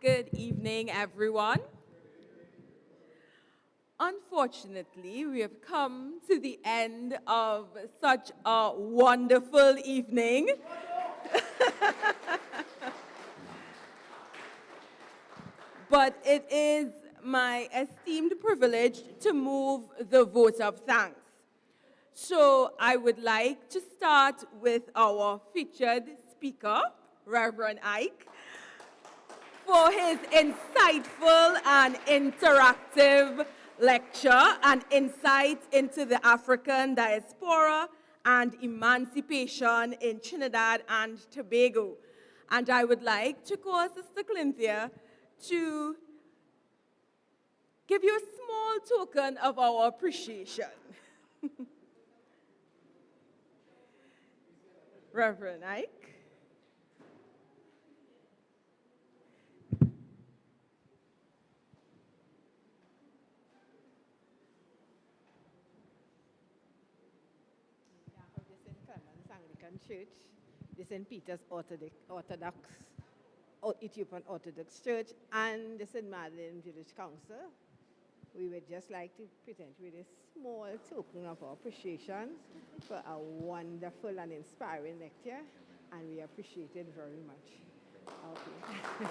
Good evening, everyone. Unfortunately, we have come to the end of such a wonderful evening. But it is my esteemed privilege to move the vote of thanks. So I would like to start with our featured speaker, Reverend Ike, for his insightful and interactive lecture and insight into the African diaspora and emancipation in Trinidad and Tobago. And I would like to call Sister Cynthia to give you a small token of our appreciation. Reverend Ike. Anglican Church, the St. Peter's Orthodox, Ethiopian Orthodox Church, and the St. Madeleine Village Council. We would just like to present with a small token of our appreciation for a wonderful and inspiring lecture, and we appreciate it very much. Okay.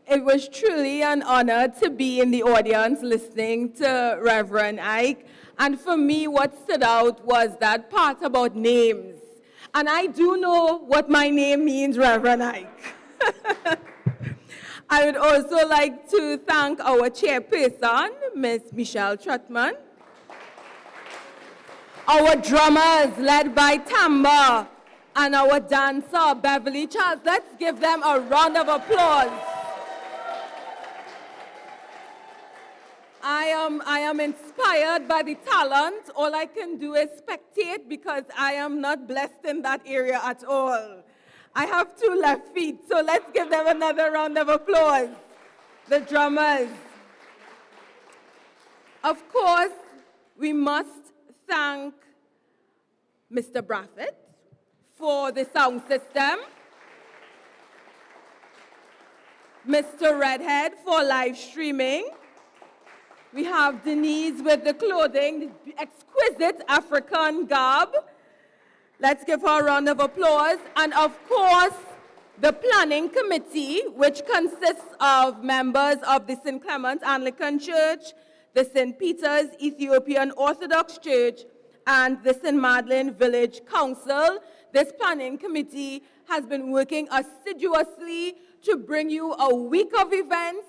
It was truly an honor to be in the audience listening to Reverend Ike. And for me, what stood out was that part about names. And I do know what my name means, Reverend Ike. I would also like to thank our chairperson, Ms. Michelle Trotman, our drummers led by Tamba, and our dancer, Beverly Charles. Let's give them a round of applause. I am inspired by the talent. All I can do is spectate because I am not blessed in that area at all. I have 2 left feet, so let's give them another round of applause. The drummers. Of course, we must thank Mr. Braffett for the sound system, Mr. Redhead for live streaming. We have Denise with the clothing, the exquisite African garb. Let's give her a round of applause. And of course, the planning committee, which consists of members of the St. Clement Anglican Church, the St. Peter's Ethiopian Orthodox Church, and the St. Madeleine Village Council. This planning committee has been working assiduously to bring you a week of events,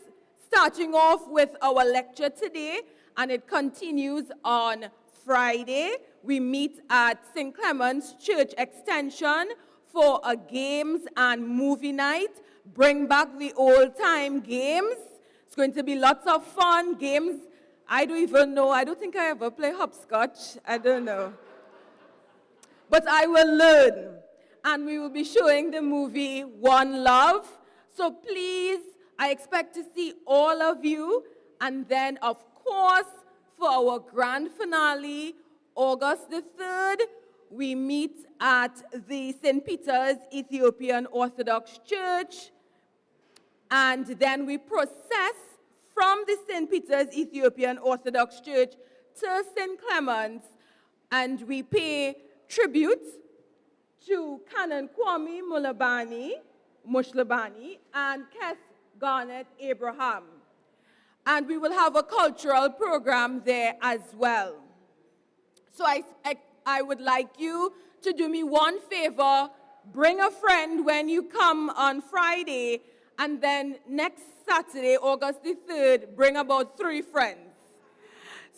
starting off with our lecture today, and it continues on Friday. We meet at St. Clement's Church Extension for a games and movie night. Bring back the old-time games. It's going to be lots of fun games. I don't even know. I don't think I ever play hopscotch. I don't know. But I will learn. And we will be showing the movie One Love. So please, I expect to see all of you. And then, of course, for our grand finale, August the 3rd, we meet at the St. Peter's Ethiopian Orthodox Church. And then we process from the St. Peter's Ethiopian Orthodox Church to St. Clement's, and we pay tribute to Canon Kwame Mushlabani and Kes Garnet Abraham. And we will have a cultural program there as well. So I would like you to do me one favor, bring a friend when you come on Friday, and then next Saturday, August the 3rd, bring about 3 friends.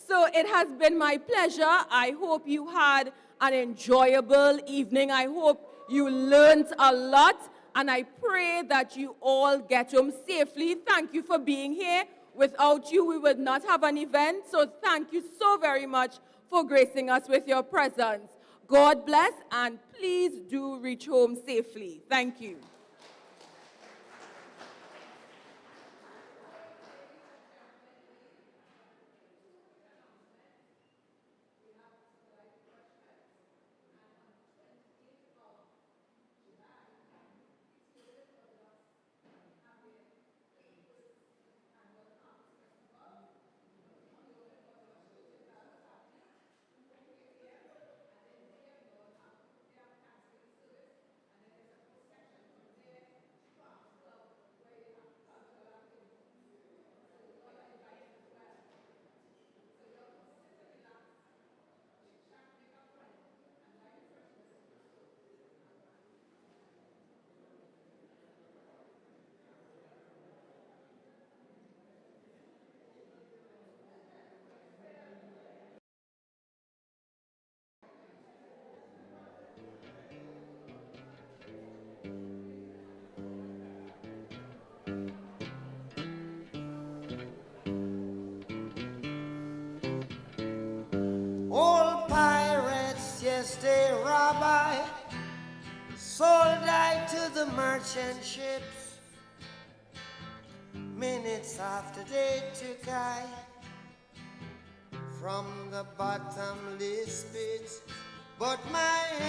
So it has been my pleasure. I hope you had an enjoyable evening. I hope you learned a lot, and I pray that you all get home safely. Thank you for being here. Without you, we would not have an event, so thank you so very much for gracing us with your presence. God bless, and please do reach home safely. Thank you. just a rabbi, sold I to the merchant ships. Minutes after they took I from the bottomless pit, but my